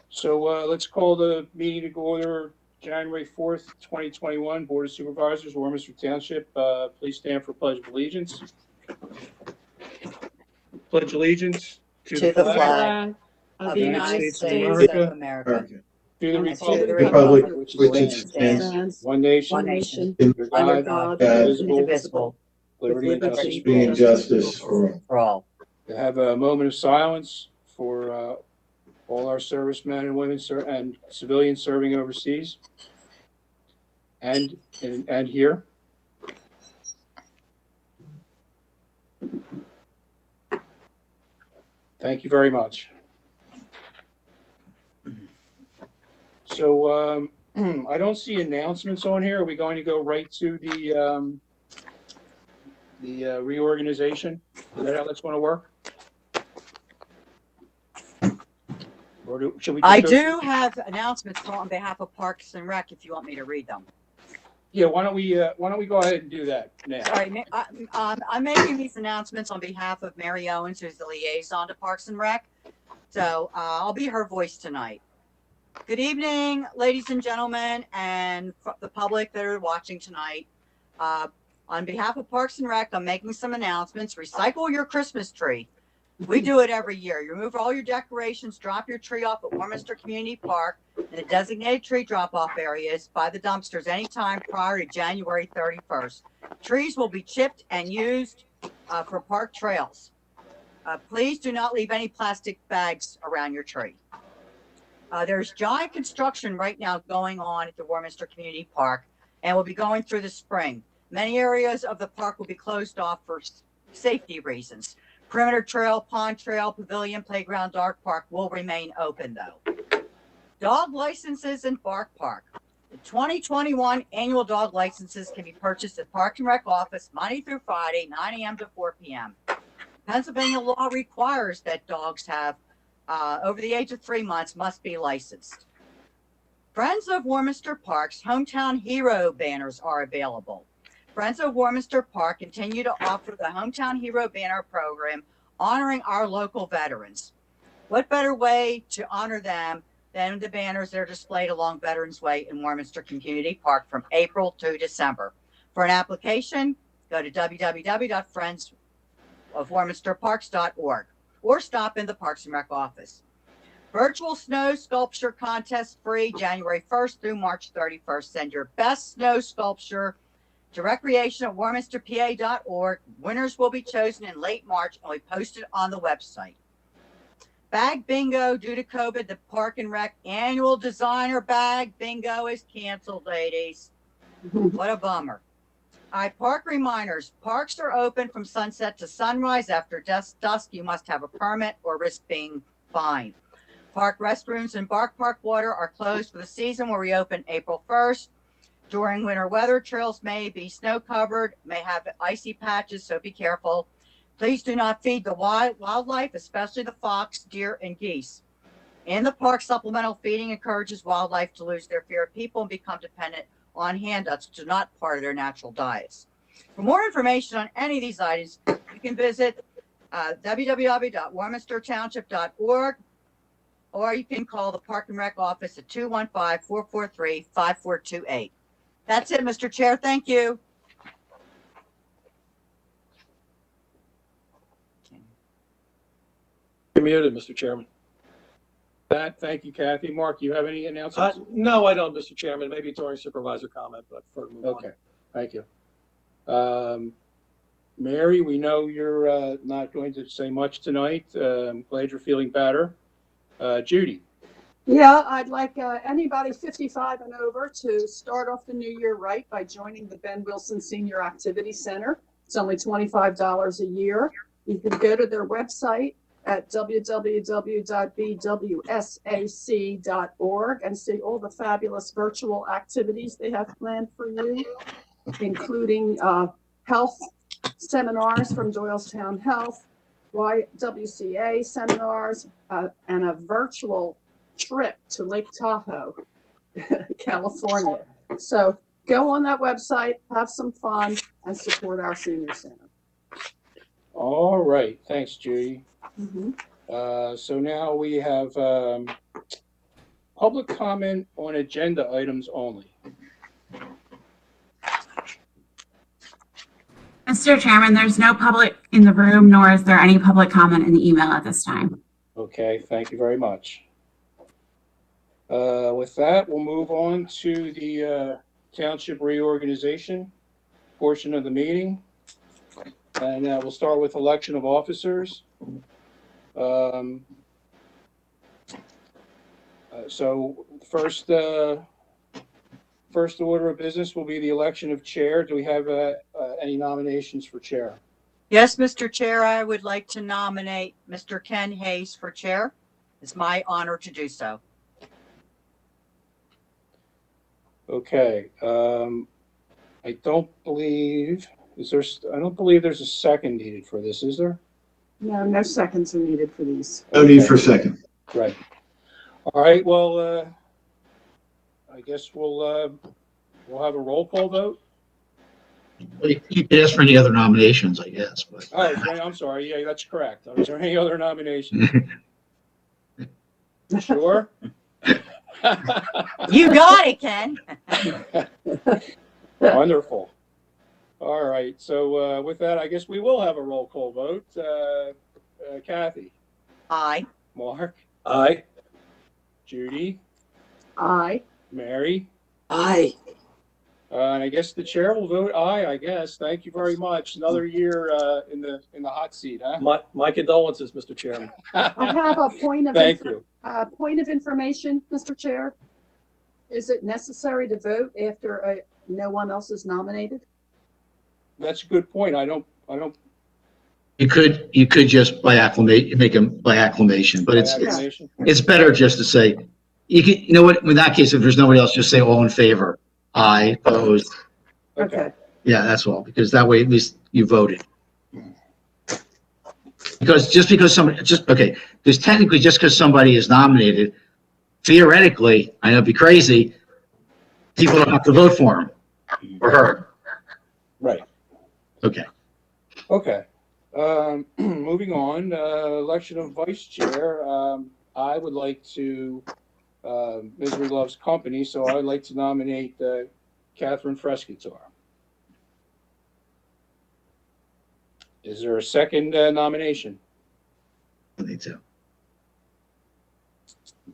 So let's call the meeting to order. January 4th, 2021, Board of Supervisors, Warminster Township. Please stand for Pledge of Allegiance. Pledge allegiance to the flag of the United States of America, to the and to the Republic republic which it stands, one nation, one nation, under under God, God, indivisible, liberty and justice justice and justice for all. To have a moment of silence for all our servicemen and women and civilians serving overseas and here. Thank you very much. So I don't see announcements on here. Are we going to go right to the reorganization? Is that how that's going to work? Or should we? I do have announcements on behalf of Parks and Rec if you want me to read them. Yeah, why don't we go ahead and do that now? Sorry, I'm making these announcements on behalf of Mary Owens, who's the liaison to Parks and Rec. So I'll be her voice tonight. Good evening, ladies and gentlemen, and the public that are watching tonight. On behalf of Parks and Rec, I'm making some announcements. Recycle your Christmas tree. We do it every year. You remove all your decorations, drop your tree off at Warminster Community Park in the designated tree drop-off areas by the dumpsters anytime prior to January 31st. Trees will be chipped and used for park trails. Please do not leave any plastic bags around your tree. There's giant construction right now going on at the Warminster Community Park and will be going through the spring. Many areas of the park will be closed off for safety reasons. Perimeter trail, pond trail, pavilion, playground, dog park will remain open though. Dog licenses in Bark Park. The 2021 annual dog licenses can be purchased at Park and Rec office Monday through Friday, 9 a.m. to 4 p.m. Pennsylvania law requires that dogs have over the age of 3 months must be licensed. Friends of Warminster Park's Hometown Hero banners are available. Friends of Warminster Park continue to offer the Hometown Hero banner program, honoring our local veterans. What better way to honor them than the banners that are displayed along Veterans Way in Warminster Community Park from April to December. For an application, go to www.friendsofwarminsterparks.org or stop in the Parks and Rec office. Virtual snow sculpture contest free January 1st through March 31st. Send your best snow sculpture to recreation@warminsterpa.org. Winners will be chosen in late March and will be posted on the website. Bag bingo due to COVID. The Park and Rec annual designer bag bingo is canceled, ladies. What a bummer. All right, park reminders. Parks are open from sunset to sunrise. After dusk, you must have a permit or risk being fined. Park restrooms and Bark Park water are closed for the season. Will reopen April 1st. During winter weather, trails may be snow covered, may have icy patches, so be careful. Please do not feed the wildlife, especially the fox, deer, and geese. In the park, supplemental feeding encourages wildlife to lose their fear of people and become dependent on handouts, which are not part of their natural diets. For more information on any of these items, you can visit www.warminstertownship.org, or you can call the Park and Rec office at 215-443-5428. That's it, Mr. Chair. Thank you. You're muted, Mr. Chairman. Thank you, Kathy. Mark, you have any announcements? No, I don't, Mr. Chairman. Maybe during supervisor comment, but for move on. Okay, thank you. Mary, we know you're not going to say much tonight. I'm glad you're feeling better. Judy. Yeah, I'd like anybody 55 and over to start off the new year right by joining the Ben Wilson Senior Activity Center. It's only $25 a year. You can go to their website at www.bwsac.org and see all the fabulous virtual activities they have planned for you, including health seminars from Doylestown Health, YWCA seminars, and a virtual trip to Lake Tahoe, California. So go on that website, have some fun, and support our senior center. All right, thanks, Judy. Mm-hmm. So now we have public comment on agenda items only. Mr. Chairman, there's no public in the room, nor is there any public comment in the email at this time. Okay, thank you very much. With that, we'll move on to the Township Reorganization portion of the meeting. And we'll start with election of officers. So first order of business will be the election of chair. Do we have any nominations for chair? Yes, Mr. Chair, I would like to nominate Mr. Ken Hayes for chair. It's my honor to do so. Okay. I don't believe there's a second needed for this, is there? No, no seconds are needed for these. No need for second. Right. All right. Well, I guess we'll have a roll call vote. Well, you could ask for any other nominations, I guess, but. Oh, I'm sorry. Yeah, that's correct. Is there any other nominations? Sure. You got it, Ken. Wonderful. All right. So with that, I guess we will have a roll call vote. Kathy, Aye. Mark, Aye. Judy, Aye. Mary, Aye. and I guess the chair will vote aye. I guess. Thank you very much. Another year in the hot seat, huh? My condolences, Mr. Chairman. I have a point of, Thank you. point of information, Mr. Chair. Is it necessary to vote after no one else is nominated? That's a good point. I don't. You could just by acclimate, make them by acclamation, but it's better just to say, you know what, in that case, if there's nobody else, just say all in favor. Aye, opposed. Okay. Yeah, that's all, because that way at least you voted. Because because technically just because somebody is nominated, theoretically, I know it'd be crazy, people don't have to vote for him or her. Right. Okay. Okay. Moving on, election of vice chair. I would like to, Misery loves company, so I would like to nominate Catherine Frescator. Is there a second nomination? I think so.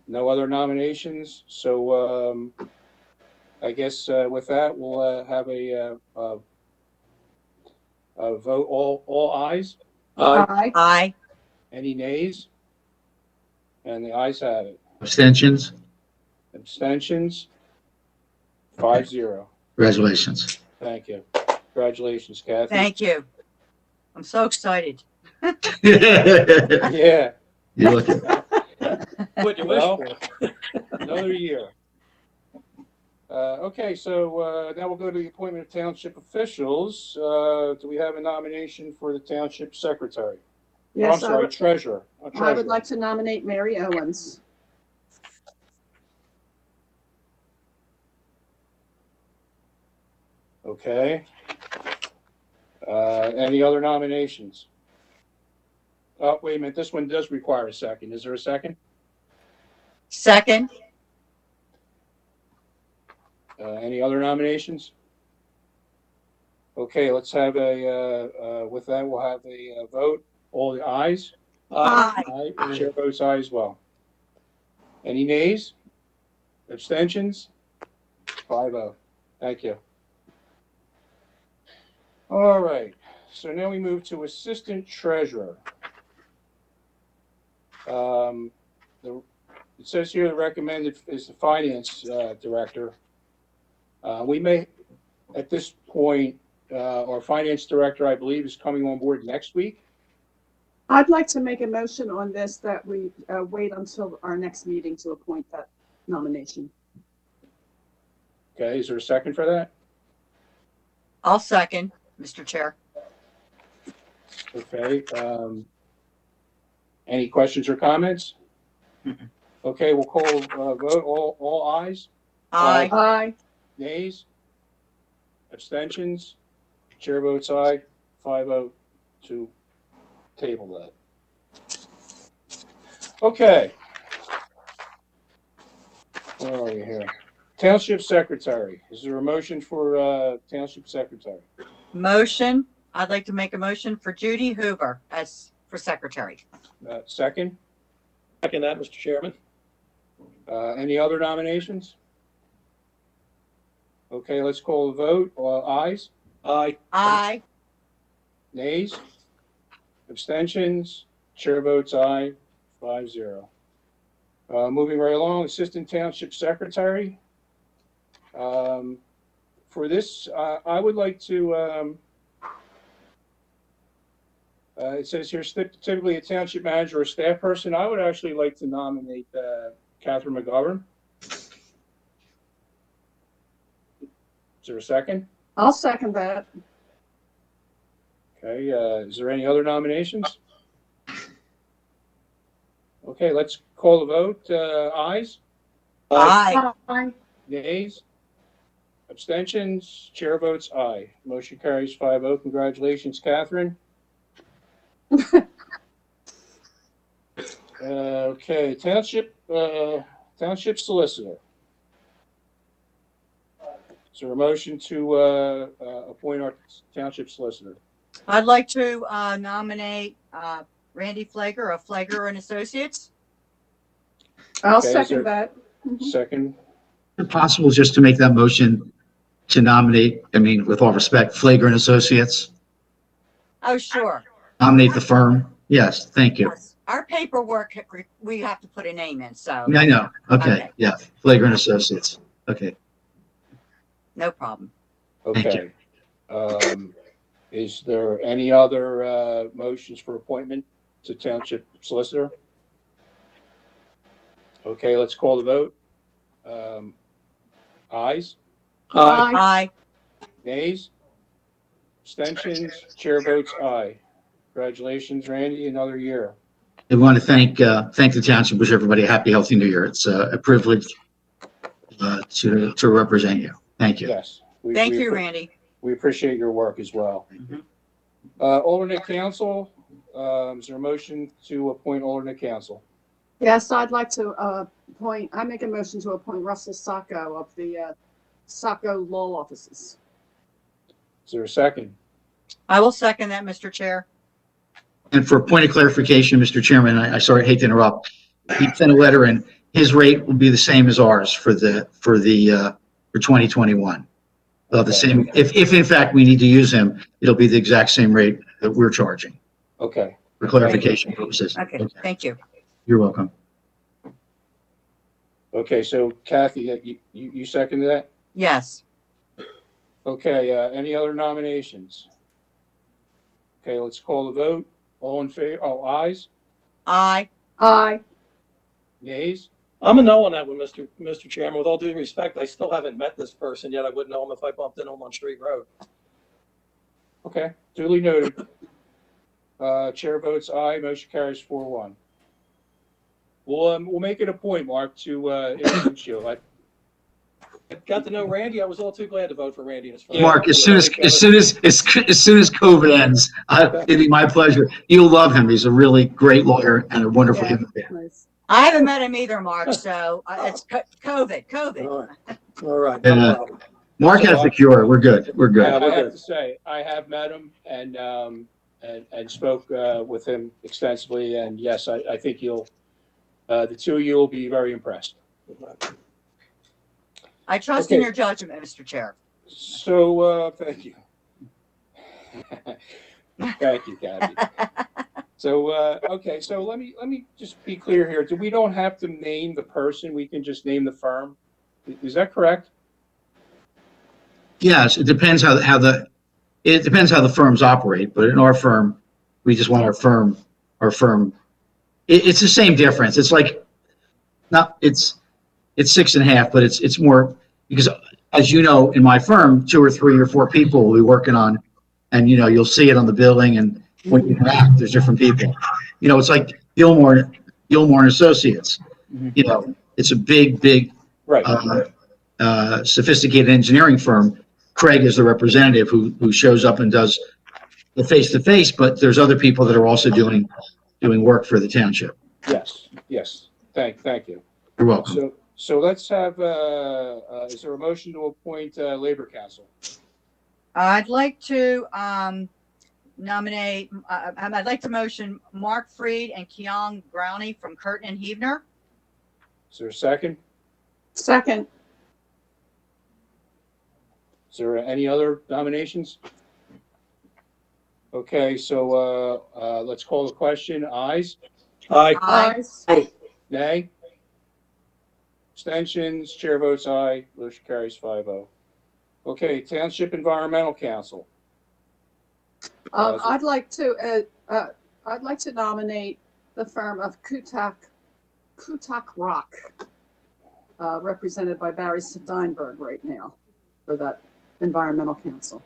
No other nominations, so I guess with that, we'll have a vote. All ayes? Aye. Aye. Aye. Any nays? And the ayes have it. Abstentions? Abstentions? 5-0. Congratulations. Thank you. Congratulations, Kathy. Thank you. I'm so excited. Yeah, You're looking. What you wish Well, for. another year. Okay, so now we'll go to the appointment of township officials. Do we have a nomination for the township secretary? Oh, I'm Yes, sorry, treasurer. I would like to nominate Mary Owens. Okay. Any other nominations? Oh, wait a minute, this one does require a second. Is there a second? Second. Any other nominations? Okay, let's have with that, we'll have a vote. All the ayes? Aye. Aye. Chair votes aye as well. Any nays? Abstentions? 5-0. Thank you. All right, so now we move to assistant treasurer. It says here the recommended is the finance director. We may, at this point, our finance director, I believe, is coming on board next week. I'd like to make a motion on this that we wait until our next meeting to appoint that nomination. Okay, is there a second for that? I'll second, Mr. Chair. Okay. Any questions or comments? Okay, we'll call vote. All ayes? Aye. Aye. Nays? Abstentions? Chair votes aye. 5-0 to table that. Okay. Where are we here? Township Secretary. Is there a motion for Township Secretary? Motion. I'd like to make a motion for Judy Hoover as for secretary. Second? Second that, Mr. Chairman. Any other nominations? Okay, let's call the vote. Ayes? Aye. Aye. Nays? Abstentions? Chair votes aye, 5-0. Moving right along, Assistant Township Secretary. For this, I would like to, it says here typically a township manager or staff person. I would actually like to nominate Catherine McGovern. Is there a second? I'll second that. Okay, is there any other nominations? Okay, let's call the vote. Ayes? Aye. Aye. Nays? Abstentions? Chair votes aye. Motion carries 5-0. Congratulations, Catherine. Okay, Township Solicitor. Is there a motion to appoint our Township Solicitor? I'd like to nominate Randy Flager of Flager and Associates. I'll Okay, is there- second that. Second? If possible, just to make that motion to nominate, I mean, with all respect, Flager and Associates, Oh, sure. nominate the firm. Yes, thank you. Yes. Our paperwork, we have to put a name in, so I know. Okay, Okay. yeah, Flager and Associates. Okay. no problem. Thank Okay. Is there any other motions for appointment to Township Solicitor? Okay, let's call the vote. Ayes? Aye. Aye. Nays? Abstentions? Chair votes aye. Congratulations, Randy, another year. I want to thank the township, wish everybody a happy, healthy new year. It's a privilege to represent you. Thank you. Yes. Thank you, Randy. We appreciate your work as well. Mhm. Alternate council, is there a motion to appoint alternate council? Yes, I'd like to I make a motion to appoint Russell Sacco of the Sacco Law Offices. Is there a second? I will second that, Mr. Chair. And for a point of clarification, Mr. Chairman, I sorry, hate to interrupt. He sent a letter and his rate will be the same as ours for 2021. The same, if in fact we need to use him, it'll be the exact same rate that we're charging Okay. for clarification purposes. Okay, thank you. You're welcome. Okay, so Kathy, you seconded that? Yes. Okay, any other nominations? Okay, let's call the vote. All in favor, ayes? Aye. Aye. Nays? I'm a no on that one, Mr. Chairman. With all due respect, I still haven't met this person yet. I wouldn't know him if I bumped into him on Street Road. Okay, duly noted. Chair votes aye, motion carries 4-1. We'll make it a point, Mark, to introduce you. I got to know Randy. I was all too glad to vote for Randy. And his firm. Mark, as soon as COVID ends, it'd be my pleasure. You'll love him. He's a really great lawyer and a wonderful Yeah. human being. Nice. I haven't met him either, Mark, so it's COVID. All right. All right. Yeah. No problem. Mark has the cure. We're good. We're good. I we're have good. to say, I have met him and spoke with him extensively, and yes, I think the two of you will be very impressed. I trust in Okay. your judgment, Mr. Chair. So, thank you. Thank you, Kathy. So, okay, so let me just be clear here. We don't have to name the person, we can just name the firm? Is that correct? Yes, it depends how the firms operate, but in our firm, we just want our firm, it's the same difference. It's like, it's 6.5, but it's more, because as you know, in my firm, 2 or 3 or 4 people will be working on, and you'll see it on the billing, and when you interact, there's different people. It's like Gilmore and Associates. It's a big, Right. Sophisticated engineering firm. Craig is the representative who shows up and does the face-to-face, but there's other people that are also doing work for the township. Yes. Thank you. You're welcome. So let's have, is there a motion to appoint Labor Council? I'd like to nominate, I'd like to motion Mark Freed and Keong Growney from Curtin and Heavner. Is there a second? Second. Is there any other nominations? Okay, so let's call the question. Ayes? Aye. Aye. Nay? Abstentions? Chair votes aye. Motion carries 5-0. Okay, Township Environmental Council. I'd like to nominate the firm of Kutak Rock, represented by Barry Steinberg right now for that environmental council.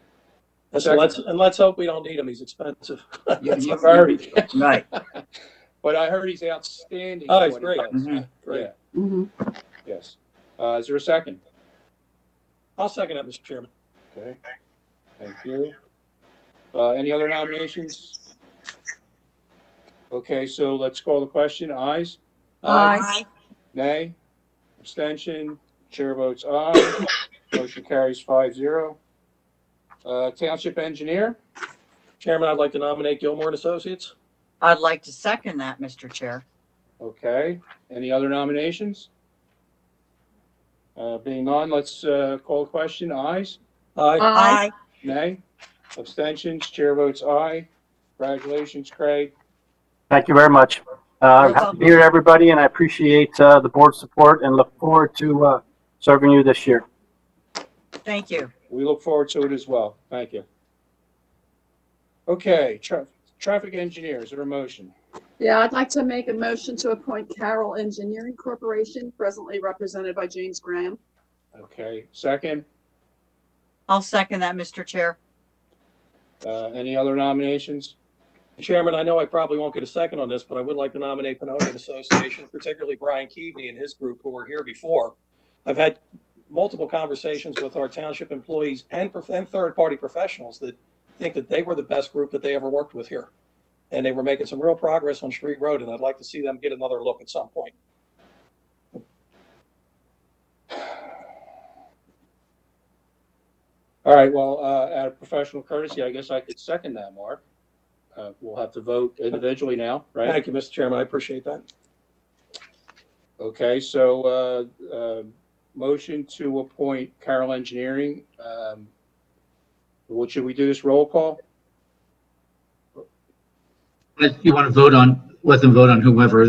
And let's hope we don't need him. He's expensive. Very. Right. But I heard he's outstanding. Oh, at he's what he great. does. Mhm. Great. Yeah, Mm-hmm. yes. Is there a second? I'll second that, Mr. Chairman. Okay, thank you. Any other nominations? Okay, so let's call the question. Ayes? Aye. Nay? Abstention? Chair votes aye. Motion carries 5-0. Township Engineer? Chairman, I'd like to nominate Gilmore and Associates. I'd like to second that, Mr. Chair. Okay, any other nominations? Being none, let's call the question. Ayes? Aye. Nay? Abstentions? Chair votes aye. Congratulations, Craig. Thank you very much. You're Happy to hear everybody, and I appreciate the board's support and look forward to serving you this year. Thank you. We look forward to it as well. Thank you. Okay, traffic engineer, is there a motion? Yeah, I'd like to make a motion to appoint Carroll Engineering Corporation, presently represented by James Graham. Okay, second. I'll second that, Mr. Chair. Any other nominations? Chairman, I know I probably won't get a second on this, but I would like to nominate Pinoni and Association, particularly Brian Keaveney and his group who were here before. I've had multiple conversations with our township employees and third-party professionals that think that they were the best group that they ever worked with here. And they were making some real progress on Street Road, and I'd like to see them get another look at some point. All right, well, out of professional courtesy, I guess I could second that, Mark. We'll have to vote individually now, right? Thank you, Mr. Chairman. I appreciate that. Okay, so motion to appoint Carroll Engineering. What should we do, this roll call? You want to vote on, let them vote on whomever,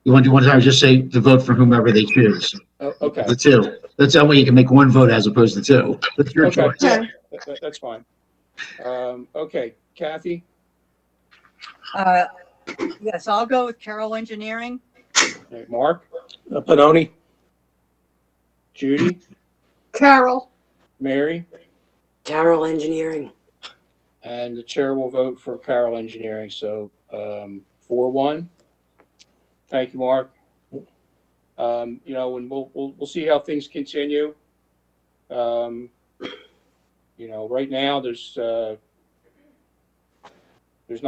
you want to just say to vote for whomever they choose, Oh, okay. the two. That's that way you can make one vote as opposed to two. That's your Okay, choice. yeah, that's fine. Okay, Kathy? Yes, I'll go with Carroll Engineering. Okay, Mark? Pinoni? Judy? Carroll. Mary? Carroll Engineering. And the chair will vote for Carroll Engineering, so 4-1. Thank you, Mark. And we'll see how things continue. Right now there's not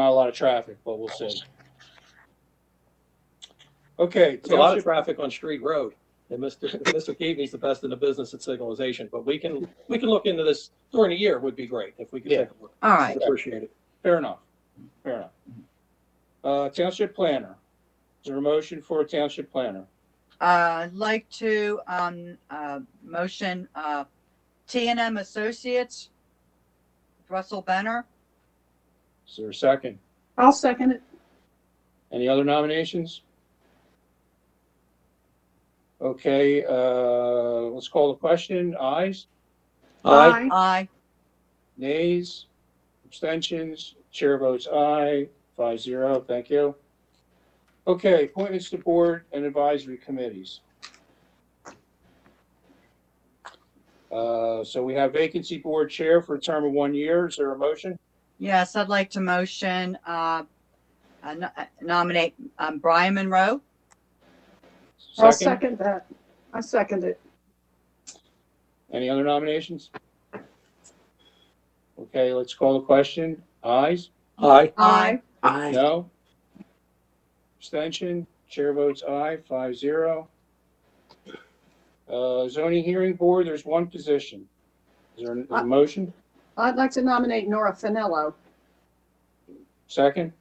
a lot of traffic, but we'll see. Okay, There's a lot of Township, traffic on Street Road, and Mr. Keaveney's the best in the business at signalization, but we can look into this during the year. Would be great if we could take a look. All right. I'd appreciate it. fair enough. Township planner. Is there a motion for a township planner? I'd like to motion T&M Associates, Russell Benner. Is there a second? I'll second it. Any other nominations? Okay, let's call the question. Ayes? Aye. Aye. Nays? Abstentions? Chair votes aye. 5-0. Thank you. Okay, appointments to board and advisory committees. So we have vacancy board chair for a term of 1 year. Is there a motion? Yes, I'd like to motion nominate Brian Monroe. I'll second that. I second it. Any other nominations? Okay, let's call the question. Ayes? Aye. Aye. Aye. No? Abstention? Chair votes aye. 5-0. Zoning Hearing Board, there's one position. Is there a motion? I'd like to nominate Nora Finello. Second?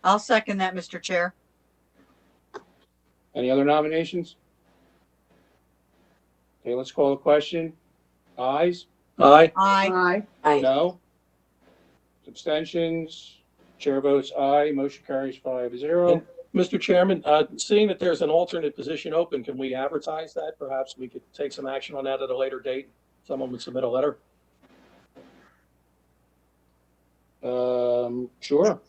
I'll second that, Mr. Chair. Any other nominations? Okay, let's call the question. Ayes? Aye. Aye. Aye. Aye. No? Abstentions? Chair votes aye. Motion carries 5-0. Mr. Chairman, seeing that there's an alternate position open, can we advertise that? Perhaps we could take some action on that at a later date. Someone would submit a letter. Sure.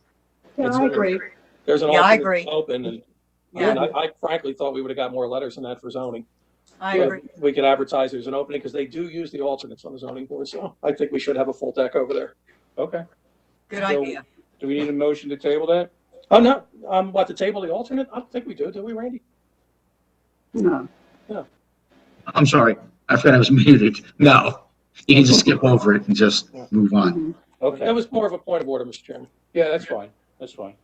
Yeah, I agree. There's an Yeah, I alternate agree. open, and Yeah, I frankly thought we would have got more letters than that for zoning. I But agree. we could advertise there's an opening because they do use the alternates on the zoning board, so I think we should have a full deck over there. Okay. Good So- idea. Do we need a motion to table that? Oh, no, what, to table the alternate? I don't think we do we, Randy? No. I'm sorry. I forgot I was muted. No, you can just skip over it and just move on. Mhm. Okay. That was more of a point of order, Mr. Chairman. Yeah, that's fine. That's fine.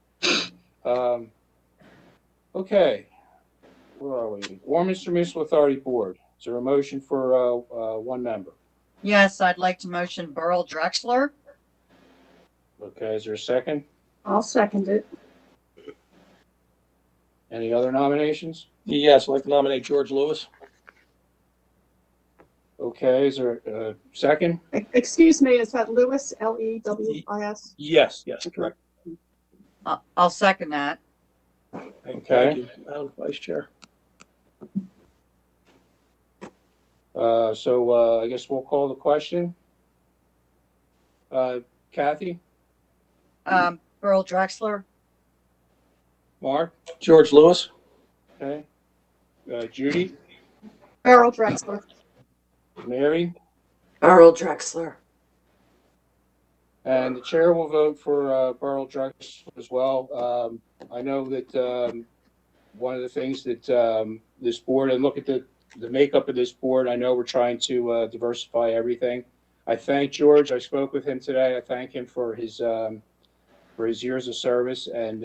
Okay. Where are we? Warminster Municipal Authority Board. Is there a motion for one member? Yes, I'd like to motion Burl Drexler. Okay, is there a second? I'll second it. Any other nominations? Yes, I'd like to nominate George Lewis. Okay, is there a second? Excuse me, is that Lewis, Lewis? Yes, correct. I'll second that. Thank Okay. you, Madam Vice Chair. So I guess we'll call the question. Kathy? Burl Drexler. Mark? George Lewis? Okay. Judy? Beryl Drexler. Mary? Earl Drexler. And the chair will vote for Burl Drexler as well. I know that one of the things that this board, and look at the makeup of this board, I know we're trying to diversify everything. I thank George. I spoke with him today. I thank him for his years of service. And,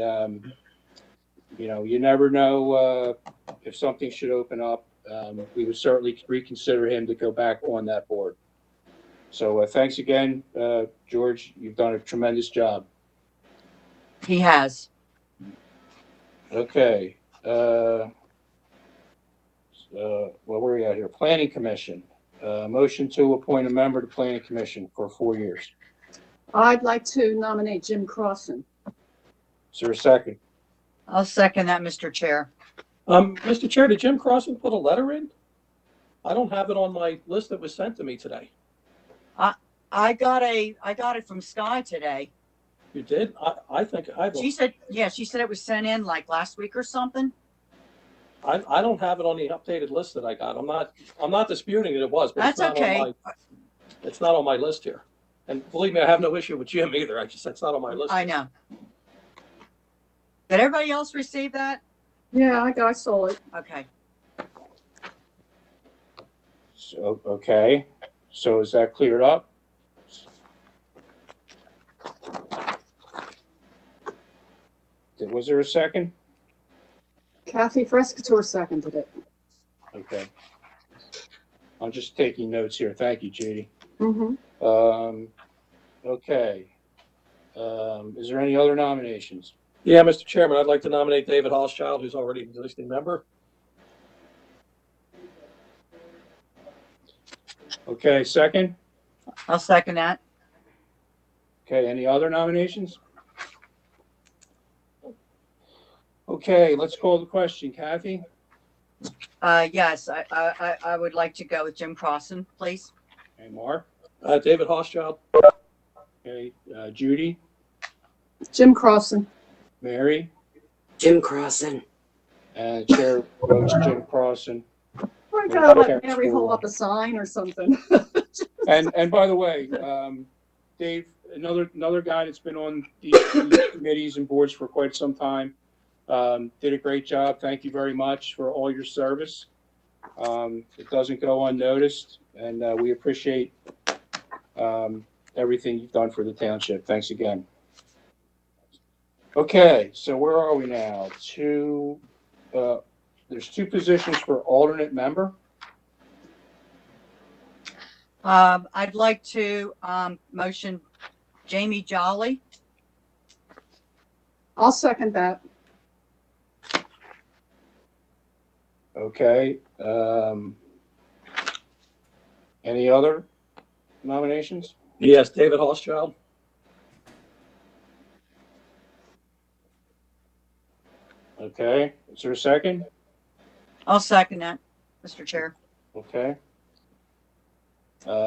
you never know if something should open up. We would certainly reconsider him to go back on that board. So thanks again, George. You've done a tremendous job. He has. Okay. Well, where are we at here? Planning Commission. Motion to appoint a member to Planning Commission for 4 years. I'd like to nominate Jim Crossan. Is there a second? I'll second that, Mr. Chair. Mr. Chair, did Jim Crossing put a letter in? I don't have it on my list that was sent to me today. I got it from Sky today. You did? I think She said it was sent in like last week or something. I don't have it on the updated list that I got. I'm not disputing that it was, but That's okay. It's not on my list here. And believe me, I have no issue with Jim either. It's not on my list. I know. Did everybody else receive that? Yeah, I saw it. Okay. So, okay. So is that cleared up? Was there a second? Kathy Frescatore seconded it. Okay. I'm just taking notes here. Thank you, Judy. Mm-hmm. Okay. Is there any other nominations? Yeah, Mr. Chairman, I'd like to nominate David Hochschild, who's already an existing member. Okay, second? I'll second that. Okay, any other nominations? Okay, let's call the question. Kathy? Yes, I would like to go with Jim Crossan, please. Okay, Mark? David Hochschild. Okay, Judy? Jim Crossan. Mary? Jim Crossan. And Chair votes Jim Crossan. I gotta let Mary hold up a sign or something. And by the way, Dave, another guy that's been on these committees and boards for quite some time, did a great job. Thank you very much for all your service. It doesn't go unnoticed, and we appreciate everything you've done for the township. Thanks again. Okay, so where are we now? There's two positions for alternate member. I'd like to, motion Jamie Jolly. I'll second that. Okay, any other nominations? Yes, David Hochschild. Okay, is there a second? I'll second that, Mr. Chair. Okay.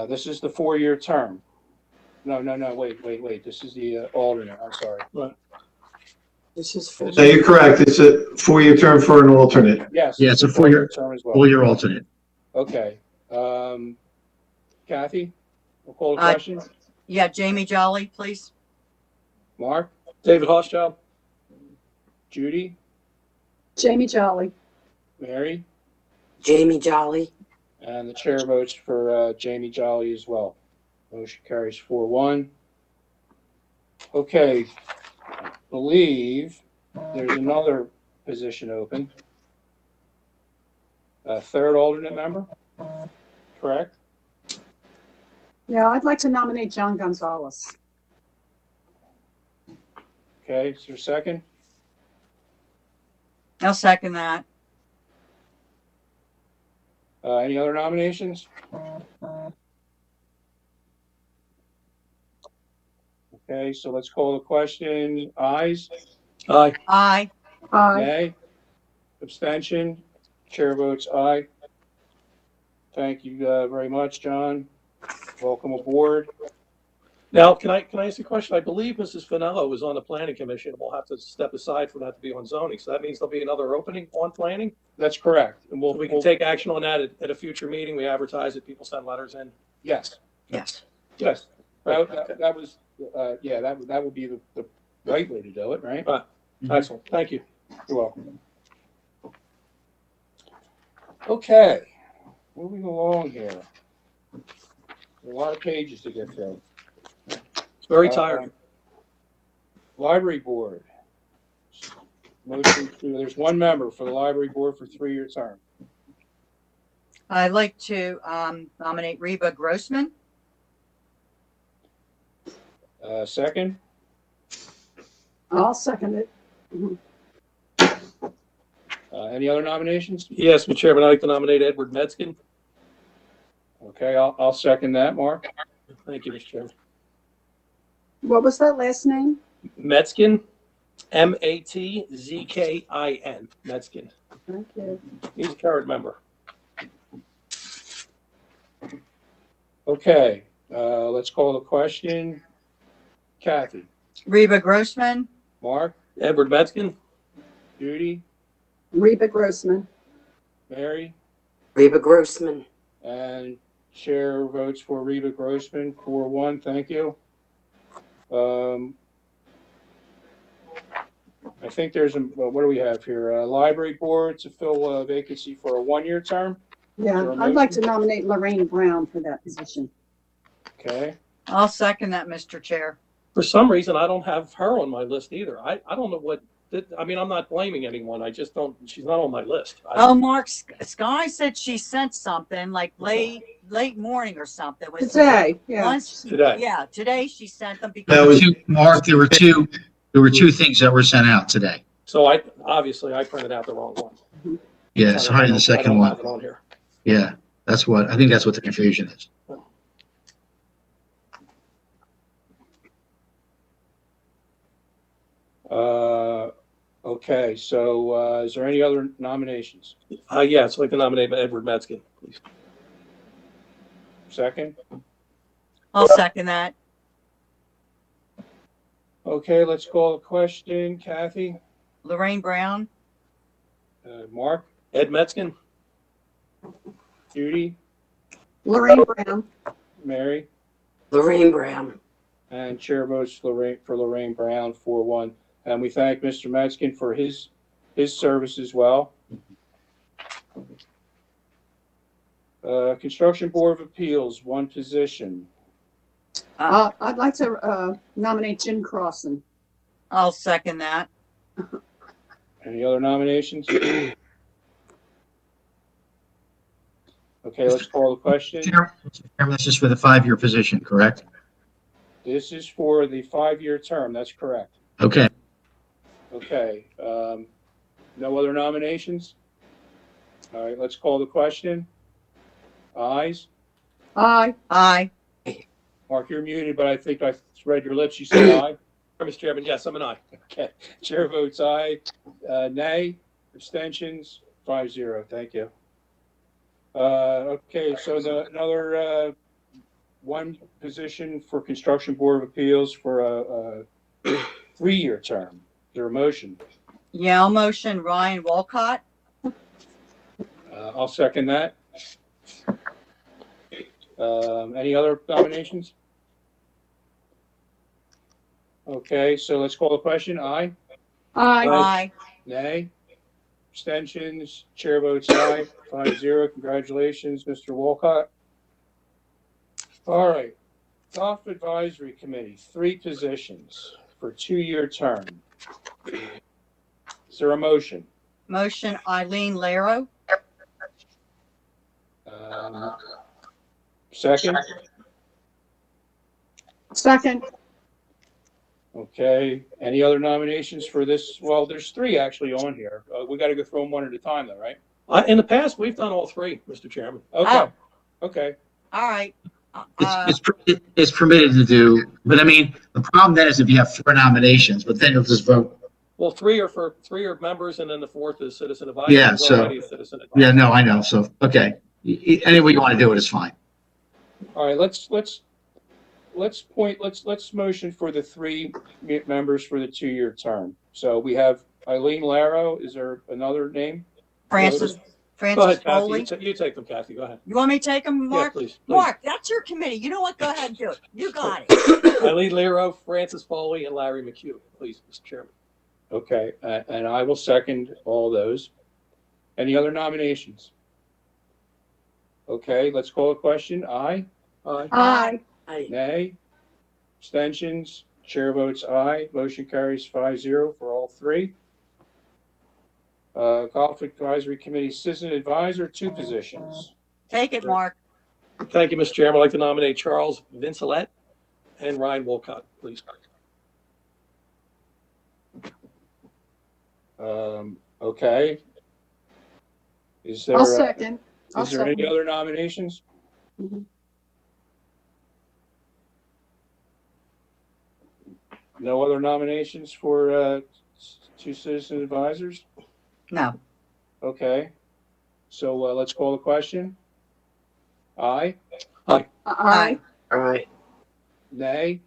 This is the 4-year term. No, wait, this is the alternate, I'm sorry. Right. This is for. No, you're correct. It's a 4-year term for an alternate. Yes. Yeah, it's a 4-year term as well. 4-year alternate. Okay, Kathy, we'll call the Aye. question. Yeah, Jamie Jolly, please. Mark, David Hochschild. Judy, Jamie Jolly. Mary, Jamie Jolly. and the chair votes for Jamie Jolly as well. Motion carries 4-1. Okay, I believe there's another position open. A third alternate member, correct? Yeah, I'd like to nominate John Gonzalez. Okay, is there a second? I'll second that. Any other nominations? Okay, so let's call the question. Ayes? Aye. Aye. Aye. Nay? Abstention? Chair votes aye. Thank you very much, John. Welcome aboard. Now, can I ask a question? I believe Mrs. Finello was on the planning commission. We'll have to step aside for that to be on zoning. So that means there'll be another opening on planning. That's correct. And We can take action on that at a future meeting. We advertise it, people send letters in. Yes, Yes. yes. That was, yeah, that would be the right way to do it, right? Excellent. Thank you. You're welcome. Okay, moving along here. A lot of pages to get through. It's very tiring. Library board. Motion to, there's one member for the library board for 3-year term. I'd like to, nominate Reba Grossman. Second, I'll second it. any other nominations? Yes, Mr. Chairman, I'd like to nominate Edward Metzgen. Okay, I'll second that, Mark. Thank you, Mr. Chairman. What was that last name? Metzgen, Matzkin, Metzgen. Thank you. He's a current member. Okay, let's call the question. Kathy, Reba Grossman. Mark, Edward Metzgen. Judy, Reba Grossman. Mary, Reba Grossman. and chair votes for Reba Grossman, 4-1. Thank you. I think there's what do we have here? Library board to fill a vacancy for a 1-year term. Yeah, I'd like to nominate Lorraine Brown for that position. Okay. I'll second that, Mr. Chair. For some reason, I don't have her on my list either. I don't know what, I mean, I'm not blaming anyone. I just don't, she's not on my list. Oh, Mark, Sky said she sent something like late morning or something. Was Today, yeah. once- Today. Yeah, today she sent them That because. was Mark. There were two things that were sent out today. So I printed out the wrong one. Yeah, it's hiding the second I one. don't have it on here. Yeah, I think that's what the confusion is. Okay, so is there any other nominations? Yes, I'd like to nominate Edward Metzgen, please. Second? I'll second that. Okay, let's call the question. Kathy, Lorraine Brown. Mark, Ed Metzgen. Judy, Lorraine Brown. Mary, Lorraine Brown. and chair votes for Lorraine Brown, 4-1. And we thank Mr. Metzgen for his service as well. Construction Board of Appeals, 1 position. I'd like to nominate Jim Crossan. I'll second that. Any other nominations? Okay, let's call the question. Chairman, that's just for the 5-year position, correct? This is for the 5-year term. That's correct. Okay. Okay, no other nominations? All right, let's call the question. Ayes? Aye. Aye. Mark, you're muted, but I think I read your lips. You said aye. Mr. Chairman, yes, I'm an aye. Okay, chair votes aye. Nay, abstentions, 5-0. Thank you. Okay, so another one position for Construction Board of Appeals for a 3-year term. Is there a motion? Yeah, I'll motion Ryan Walcott. I'll second that. Any other nominations? Okay, so let's call the question. Aye? Aye. Aye. Nay? Abstentions? Chair votes aye, 5-0. Congratulations, Mr. Walcott. All right. Golf Advisory Committee, 3 positions for 2-year term. Is there a motion? Motion Eileen Laro. Second? Second. Okay. Any other nominations for this? Well, there's 3 actually on here. We got to go through them one at a time, though, right? In the past, we've done all 3, Mr. Chairman. Okay. Oh. Okay. All right. It's permitted to do, but I mean, the problem then is if you have 4 nominations, but then you'll just vote. Well, 3 are members, and then the 4th is citizen advisor. Yeah, There's so- already a citizen advisor. Yeah, no, I know. So, okay. Any way you want to do it is fine. All right. Let's motion for the 3 members for the 2-year term. So we have Eileen Laro. Is there another name? Francis Go Francis ahead, Kathy. Foley. You take them, Kathy. Go ahead. You want me to take them, Yeah, Mark? please. Mark, that's your committee. You know what? Go ahead and do it. You got it. Eileen Lero, Francis Foley, and Larry McHugh, please, Mr. Chairman. Okay. And I will second all those. Any other nominations? Okay. Let's call a question. Aye? Aye. Aye. Aye. Nay? Abstentions? Chair votes aye. Motion carries 5-0 for all 3. Golf Advisory Committee Citizen Advisor, 2 positions. Take it, Mark. Thank you, Mr. Chairman. I'd like to nominate Charles Vincelette and Ryan Wolcott, please. Okay. Is there, I'll second. is there any other nominations? Mhm. No other nominations for 2 citizen advisors? No. Okay. So let's call the question. Aye? Aye. All right. Nay?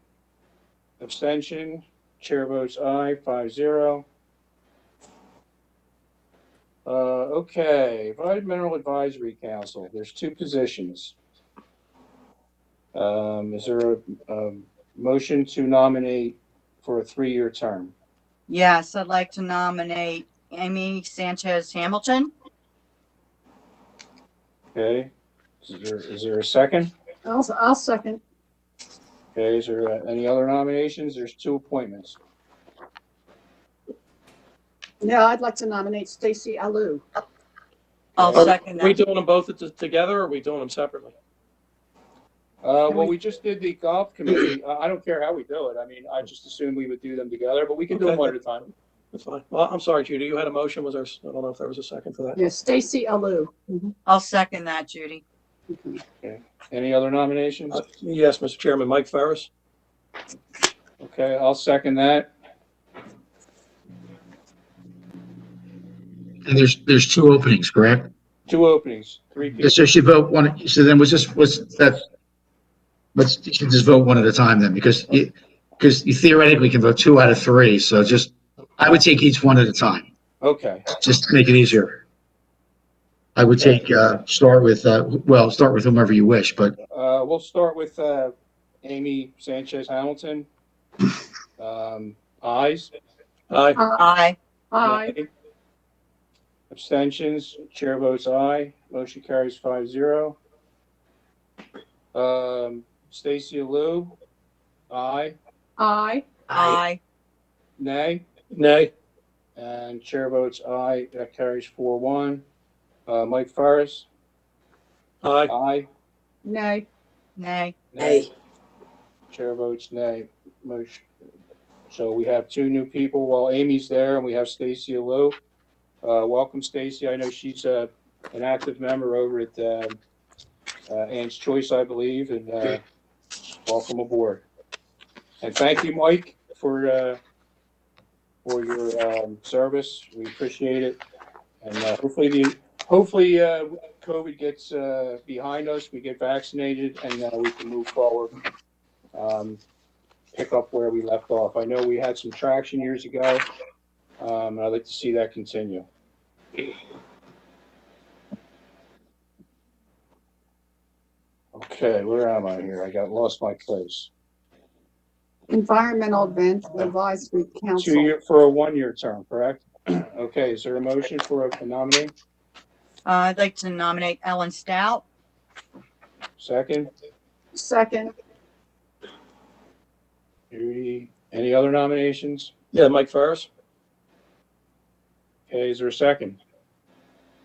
Abstention? Chair votes aye, 5-0. Okay, Environmental Advisory Council, there's 2 positions. Is there a motion to nominate for a 3-year term? Yes, I'd like to nominate Amy Sanchez Hamilton. Okay, is there a second? I'll second. Okay, is there any other nominations? There's 2 appointments. Yeah, I'd like to nominate Stacy Alou. I'll second Are we that. doing them both together, or are we doing them separately? Well, we just did the golf committee. I don't care how we do it. I mean, I just assumed we would do them together, but we can do them Okay. one at a time. That's fine. Well, I'm sorry, Judy, you had a motion. Was there, I don't know if there was a second for that. Yeah, Stacy Alou. I'll second that, Judy. Any other nominations? Yes, Mr. Chairman, Mike Ferris. Okay, I'll second that. And there's 2 openings, correct? 2 openings, 3 people. So she vote one, so then you should just vote one at a time then, because you theoretically can vote 2 out of 3. So I would take each one at a time, Okay, just to make it easier. I would take, start with whomever you wish, but we'll start with Amy Sanchez Hamilton. Ayes? Aye. Aye. Aye. Nay? Abstentions? Chair votes aye. Motion carries 5-0. Stacy Alou? Aye. Aye. Aye. Nay? Nay. And chair votes aye. That carries 4-1. Mike Ferris? Aye. Aye. Nay. Nay. Nay. Chair votes nay. Motion. So we have two new people while Amy's there, and we have Stacy Alou. Welcome, Stacy. I know she's an active member over at Ann's Choice, I believe, and welcome aboard. And thank you, Mike, for your service. We appreciate it, and hopefully COVID gets behind us. We get vaccinated, and we can move forward. Pick up where we left off. I know we had some traction years ago, and I'd like to see that continue. Okay, where am I here? I lost my place. Environmental Advisory Council. 2 year for a 1 year term, correct? Okay, is there a motion for a nominee? I'd like to nominate Ellen Stout. Second, Second. Judy. Any other nominations? Yeah, Mike Ferris. Okay, is there a second?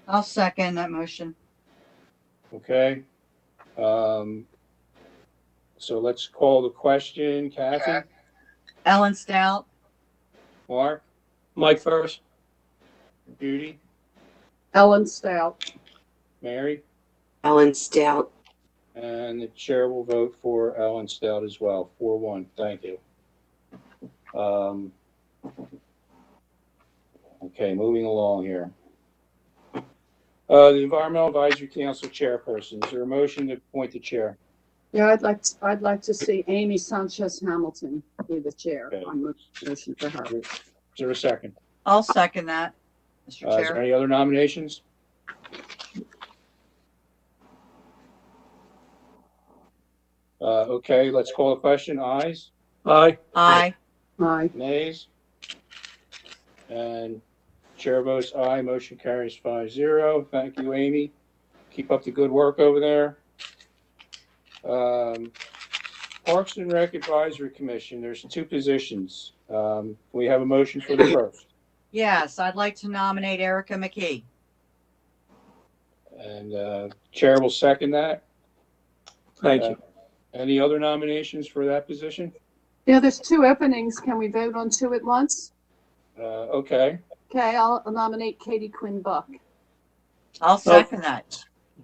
I'll second that motion. Okay. So let's call the question. Kathy, Ellen Stout. Mark, Mike Ferris. Judy, Ellen Stout. Mary, Ellen Stout. and the chair will vote for Ellen Stout as well. 4-1. Thank you. Okay, moving along here. The Environmental Advisory Council Chairperson. Is there a motion to appoint the chair? Yeah, I'd like to see Amy Sanchez Hamilton be the chair. Okay. I'm motion for her. Is there a second? I'll second that, Mr. Is there Chair. any other nominations? Okay, let's call the question. Ayes, Aye. Aye. Aye. nays? And chair votes aye. Motion carries 5-0. Thank you, Amy. Keep up the good work over there. Parks and Rec Advisory Commission, there's 2 positions. We have a motion for the first. Yes, I'd like to nominate Erica McKee. And chair will second that. Thank you. Any other nominations for that position? Yeah, there's 2 openings. Can we vote on 2 at once? Okay. Okay, I'll nominate Katie Quinn Buck. I'll second that.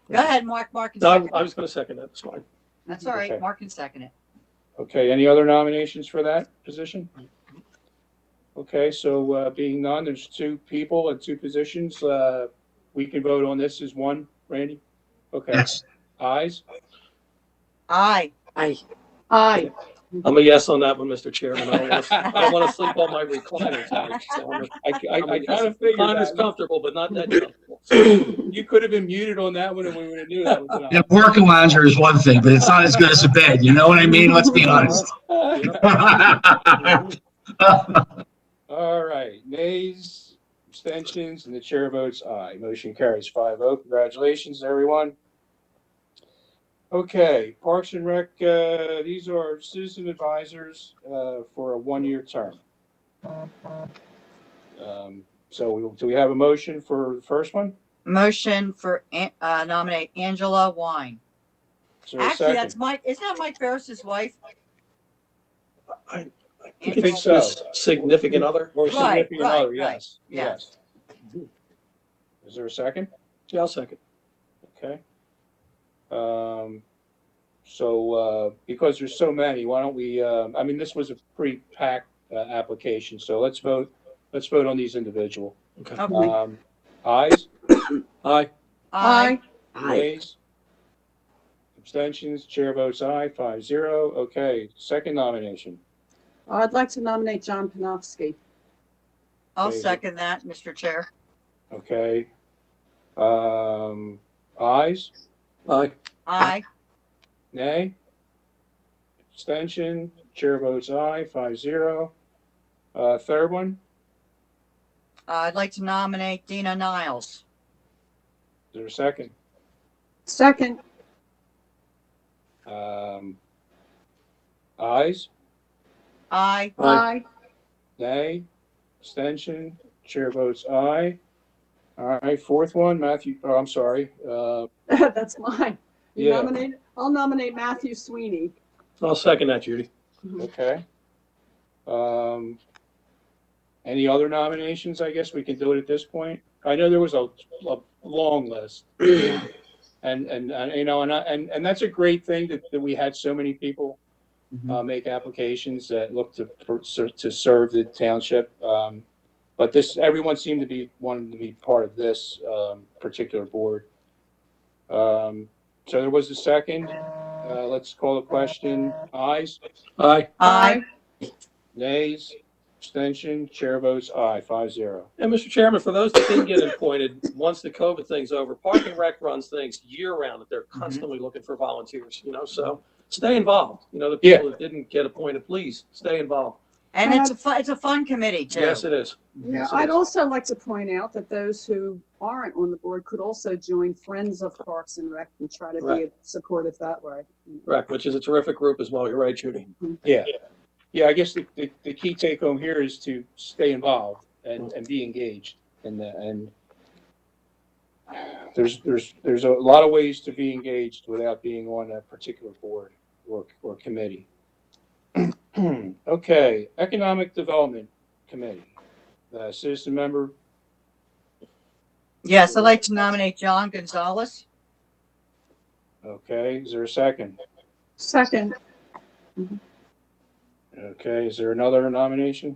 Go ahead, Mark. Mark can No, second I it. was going to second that. It's fine. That's all right. Okay. Mark can second it. Okay, any other nominations for that position? Okay, so being none, there's 2 people and 2 positions. We can vote on this as one, Randy? Okay. Yes. Ayes? Aye. Aye. Aye. I'm a yes on that one, Mr. Chairman. I don't want to sleep on my recliner tonight. So I kind of figured Recliner's that. comfortable, but not that comfortable. You could have been muted on that one and we would have knew that was Yeah, an working lounger is one thing, but it's not as good as a bed. You know what I mean? Let's be honest. All right, nays, abstentions, and the chair votes aye. Motion carries 5-0. Congratulations, everyone. Okay, Parks and Rec, these are citizen advisors for a 1-year term. So do we have a motion for the first one? Motion for nominate Angela Wine. Is there a Actually, second? that's Mike. Isn't that Mike Ferris's wife? I I think so. His significant other. Or Right, significant right, other, right. yes. Yes. Is there a second? Yeah, I'll second. Okay. So because there's so many, why don't we, I mean, this was a pretty packed application, so let's vote on these individual. Okay. Okay. Ayes, Aye. Aye. Aye. nays, abstentions, chair votes aye, 5-0. Okay, second nomination. I'd like to nominate John Panofsky. I'll Okay. second that, Mr. Chair. Okay. Ayes, Aye. Aye. nay, abstention, chair votes aye, 5-0. Third one, I'd like to nominate Dina Niles. is there a second? Second. Ayes, Aye. Aye. nay, abstention, chair votes aye. All right, fourth one, Matthew, oh, I'm sorry, That's mine. Yeah. I'll nominate Matthew Sweeney. I'll second that, Judy. Okay. Any other nominations? I guess we can do it at this point. I know there was a long list. And you know, and that's a great thing that we had so many people make applications that look to serve the township. But everyone seemed to be wanting to be part of this particular board. So there was a second. Let's call the question. Ayes? Aye. Aye. Nays? Abstention? Chair votes aye, 5-0. And Mr. Chairman, for those that didn't get appointed, once the COVID thing's over, Park and Rec runs things year round that they're constantly looking for volunteers, you know, so stay involved. You know, the people that didn't get appointed, please stay involved. And it's a fun committee too. Yes, it is. Yeah, Yes, it I'd is. also like to point out that those who aren't on the board could also join Friends of Parks and Rec and try to be Right. supportive that way. Correct, which is a terrific group as well. You're right, Judy. Yeah. Yeah, I guess the key take home here is to stay involved and be engaged. And there's a lot of ways to be engaged without being on a particular board or committee. Okay, Economic Development Committee, citizen member. Yes, I'd like to nominate John Gonzalez. Okay, is there a second? Second. Okay, is there another nomination?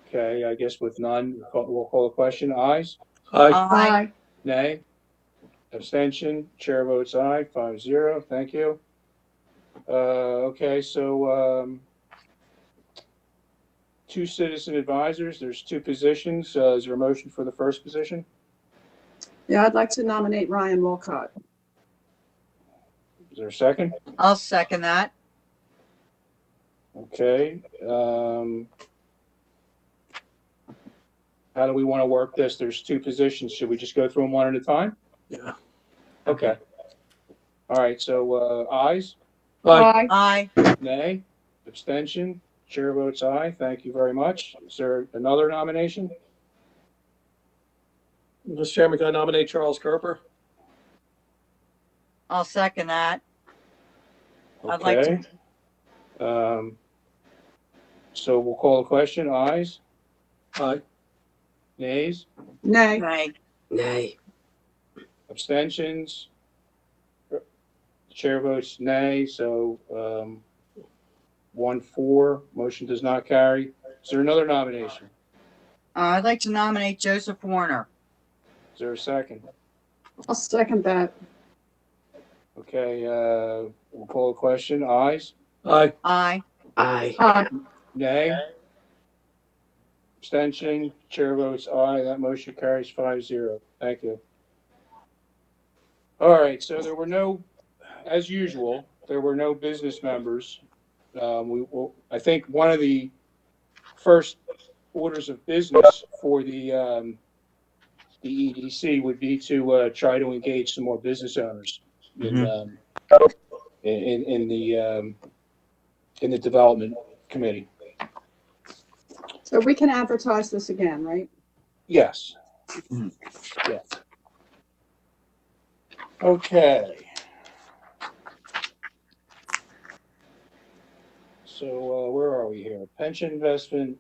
Okay, I guess with none, we'll call the question. Ayes? Aye. Aye. Nay? Abstention? Chair votes aye, 5-0. Thank you. Okay, so, 2 citizen advisors, there's 2 positions. Is there a motion for the first position? Yeah, I'd like to nominate Ryan Wolcott. Is there a second? I'll second that. Okay, how do we want to work this? There's 2 positions. Should we just go through them one at a time? Yeah. Okay. All right, so, ayes? Aye. Aye. Nay? Abstention? Chair votes aye. Thank you very much. Is there another nomination? Mr. Chairman, can I nominate Charles Kerper? I'll second that. I'd like to- Okay. So we'll call the question. Ayes? Aye. Nays? Nay. Nay. Nay. Abstentions? Chair votes nay, so 1-4, motion does not carry. Is there another nomination? I'd like to nominate Joseph Warner. Is there a second? I'll second that. Okay, we'll call the question. Ayes? Aye. Aye. Aye. Aye. Nay? Abstention? Chair votes aye. That motion carries 5-0. Thank you. All right, so there were no, as usual, there were no business members. I think one of the first orders of business for the EDC would be to try to engage some more business owners in the development committee. So we can advertise this again, right? Yes. Yeah. Okay. So where are we here? Pension Investment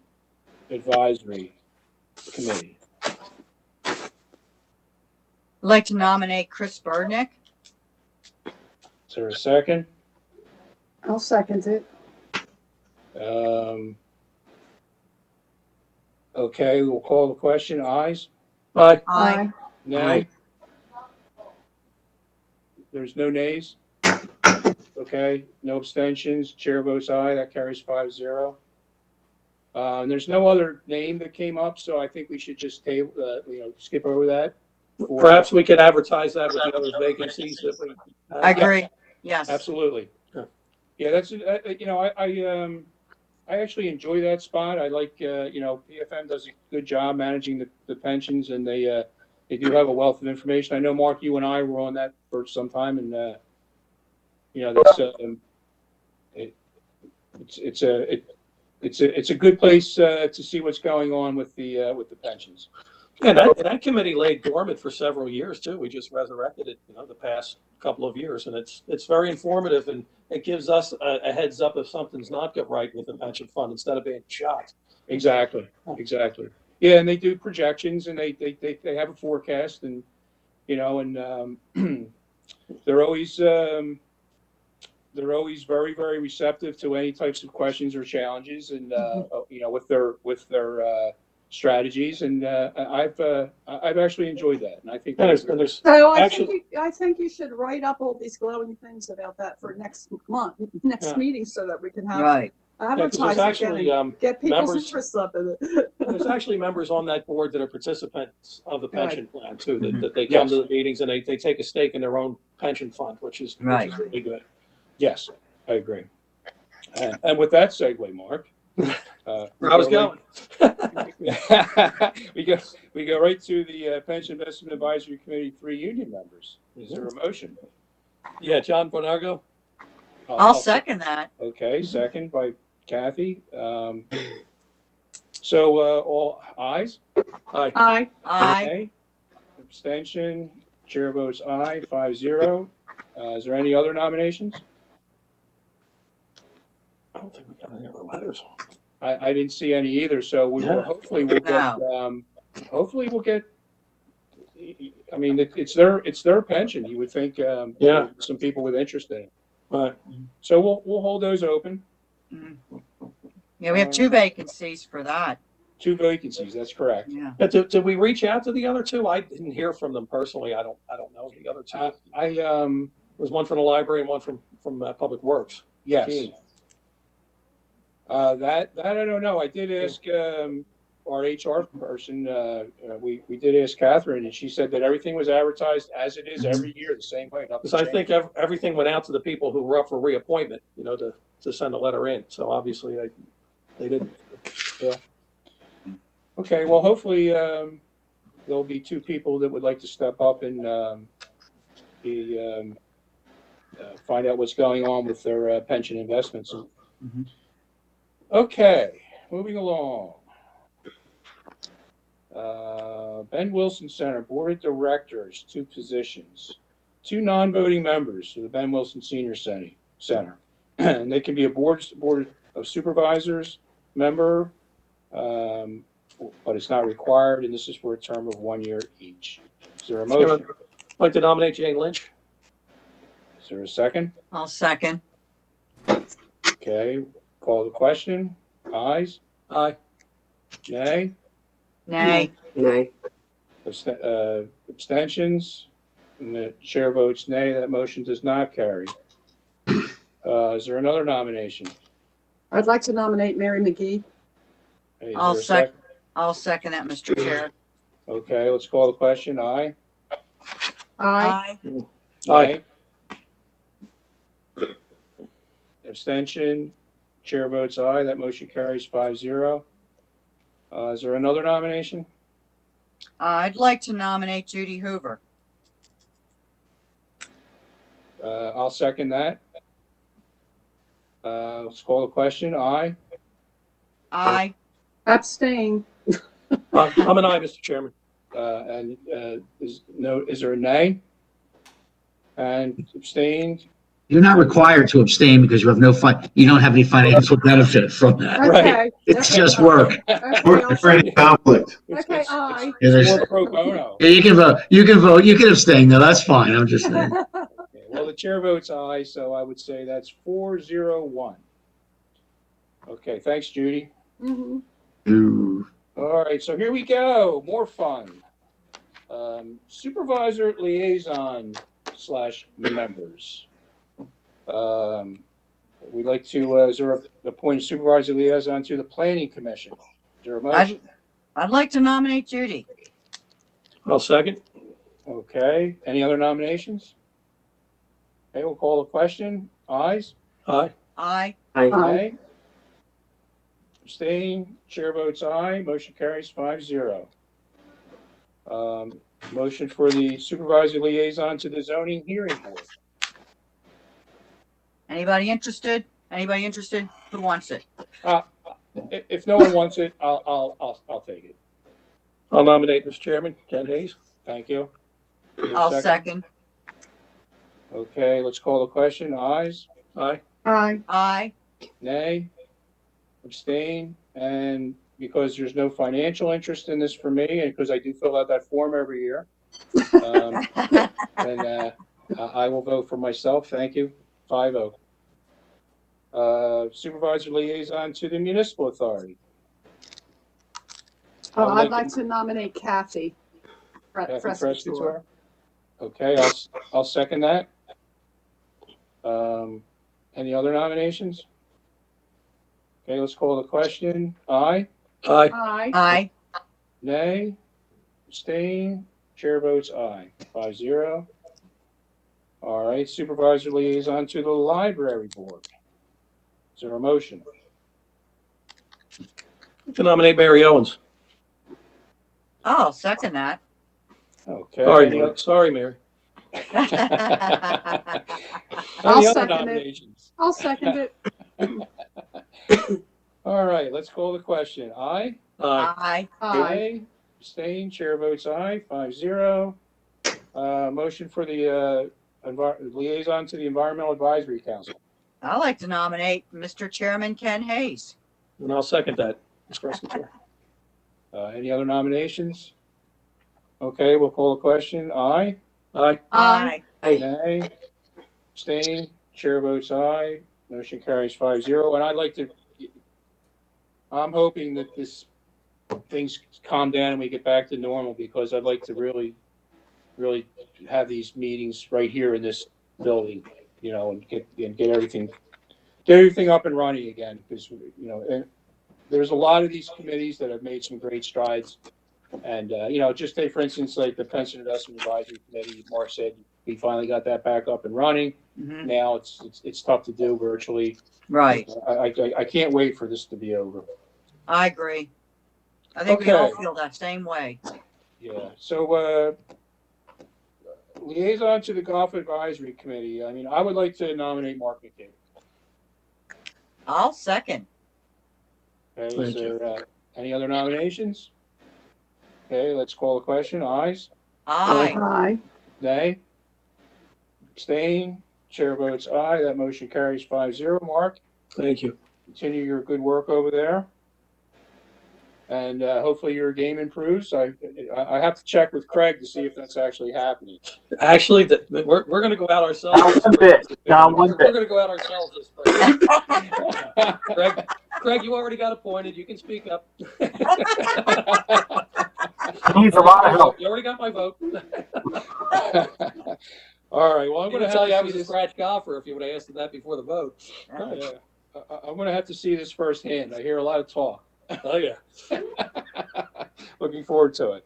Advisory Committee. I'd like to nominate Chris Burnick. Is there a second? I'll second it. Okay, we'll call the question. Ayes? Aye. Aye. Nay? There's no nays? Okay, no abstentions. Chair votes aye. That carries 5-0. And there's no other name that came up, so I think we should just skip over that. Perhaps we could advertise that with the other vacancies that we. I agree. Yes. Absolutely. Yeah, that's, I actually enjoy that spot. I like, PFM does a good job managing the pensions, and they do have a wealth of information. I know, Mark, you and I were on that for some time, and, that's, it's a good place, to see what's going on with the pensions. And that committee laid dormant for several years too. We just resurrected it, the past couple of years, and it's very informative, and it gives us a heads up if something's not get right with the pension fund instead of being shocked. Exactly. Yeah, and they do projections, and they have a forecast, and they're always very, very receptive to any types of questions or challenges, and with their strategies, and I've actually enjoyed that, and I think there's So actually, I think you should write up all these glowing things about that for next month, next meeting, so that we can have Right. there's advertise actually again and get people's members. interest up in it. There's actually members on that board that are participants of the pension plan too. That they come Yes. to the meetings and they take a stake in their own pension fund, which is really good. Yes, I agree. And with that segue, Mark, Where I was going. we go right to the Pension Investment Advisory Committee 3 union members. Is there a motion? Yeah, John Bonargo. I'll second that. Okay, second by Kathy. So all ayes? Aye. Aye. Aye. Okay. Abstention. Chair votes aye, 5-0. Is there any other nominations? I don't think we got any other letters. I didn't see any either, so we will hopefully we'll get. I mean, it's their pension. You would think, some people with interest in it. Right. So we'll hold those open. Yeah, we have 2 vacancies for that. 2 vacancies. That's correct. Yeah. Did we reach out to the other 2? I didn't hear from them personally. I don't know the other 2. There was one from the library and one from Public Works. Yes. Gee. That I don't know. I did ask our HR person. We did ask Catherine, and she said that everything was advertised as it is every year, the same way. Because I think everything went out to the people who were up for reappointment, to send a letter in. So obviously they didn't. Yeah. Okay. Well, hopefully there'll be 2 people that would like to step up and find out what's going on with their pension investments. Okay, moving along. Ben Wilson Center Board of Directors, 2 positions, 2 non-voting members of the Ben Wilson Senior Center. And they can be a board of supervisors member, but it's not required, and this is for a term of 1 year each. Is there a motion? I'd like to nominate Jane Lynch. Is there a second? I'll second. Okay, call the question. Ayes? Aye. Nay? Nay. Nay. Abstentions? And the chair votes nay. That motion does not carry. Is there another nomination? I'd like to nominate Mary McGee. Hey, is I'll there a second? I'll second that, Mr. Chair. Okay, let's call the question. Aye? Aye. Aye. Nay? Abstention? Chair votes aye. That motion carries 5-0. Is there another nomination? I'd like to nominate Judy Hoover. I'll second that. Let's call the question. Aye? Aye. Abstain. I'm an aye, Mr. Chairman. And is there a nay? And abstained? You're not required to abstain because you don't have any financial benefit from that. Okay. It's just work. Or for any conflict. Okay, aye. Yeah, there's- More pro bono. Yeah, you can vote, you can abstain, no, that's fine, I'm just saying. Okay, well, the chair votes aye, so I would say that's 4-0-1. Okay, thanks, Judy. Mhm. Ooh. All right, so here we go. More fun. Supervisor Liaison / members. We'd like to appoint a supervisor liaison to the Planning Commission. Is there a motion? I'd like to nominate Judy. I'll second. Okay, any other nominations? Okay, we'll call the question. Ayes? Aye. Aye. Aye. Aye. Abstain, chair votes aye, motion carries 5-0. Motion for the supervisor liaison to the zoning hearing board. Anybody interested? Anybody interested? Who wants it? If no one wants it, I'll take it. I'll nominate, Mr. Chairman, Ken Hayes. Thank you. Is there a I'll second. Okay, let's call the question. Ayes, Aye. Aye. Aye. nay, abstain, and because there's no financial interest in this for me, and because I do fill out that form every year, then I will vote for myself. Thank you. 5-0. Supervisor Liaison to the Municipal Authority. I'd like to nominate Kathy Kathy Frescatore. Frescatore. Okay, I'll second that. Any other nominations? Okay, let's call the question. Aye, Aye. Aye. Aye. nay, abstain, chair votes aye. 5-0. All right, Supervisor Liaison to the Library Board. Is there a motion? To nominate Mary Owens. I'll second that. Okay. Sorry, Mary. I'll Any other second it. nominations? I'll second it. All right, let's call the question. Aye, Aye. Aye. Aye. nay, abstain, chair votes aye. 5-0. Motion for the Liaison to the Environmental Advisory Council. I'd like to nominate Mr. Chairman Ken Hayes. And I'll second that, Ms. Frescatore. Any other nominations? Okay, we'll call the question. Aye, Aye. Aye. nay, abstain, chair votes aye. Motion carries 5-0. And I'm hoping that things calm down and we get back to normal, because I'd like to really have these meetings right here in this building, and get everything up and running again, because, and there's a lot of these committees that have made some great strides. And, just take, for instance, like the Pension Investment Advisory Committee, Mark said, we finally got that back up and running. Mhm. Now it's tough to do virtually. Right. I can't wait for this to be over. I agree. I think we all Okay. feel that same way. Yeah. So, Liaison to the Golf Advisory Committee. I mean, I would like to nominate Mark McCabe. I'll second. Okay, Thank is there any other nominations? Okay, let's call the question. Ayes, Aye. Aye. nay, abstain, chair votes aye. That motion carries 5-0. Mark, Thank you. continue your good work over there. And hopefully your game improves. I have to check with Craig to see if that's actually happening. Actually, we're going to go out ourselves. Not one bit. Not one We're bit. going to go out ourselves this spring. Craig, you already got appointed. You can speak up. He needs a lot of help. You already got my vote. All right. Well, I'm I'm going going to to tell you I have was to a see scratch golfer if you would have asked that before the vote. this. I'm going to have to see this firsthand. I hear a lot of talk. Oh, yeah. Looking forward to it.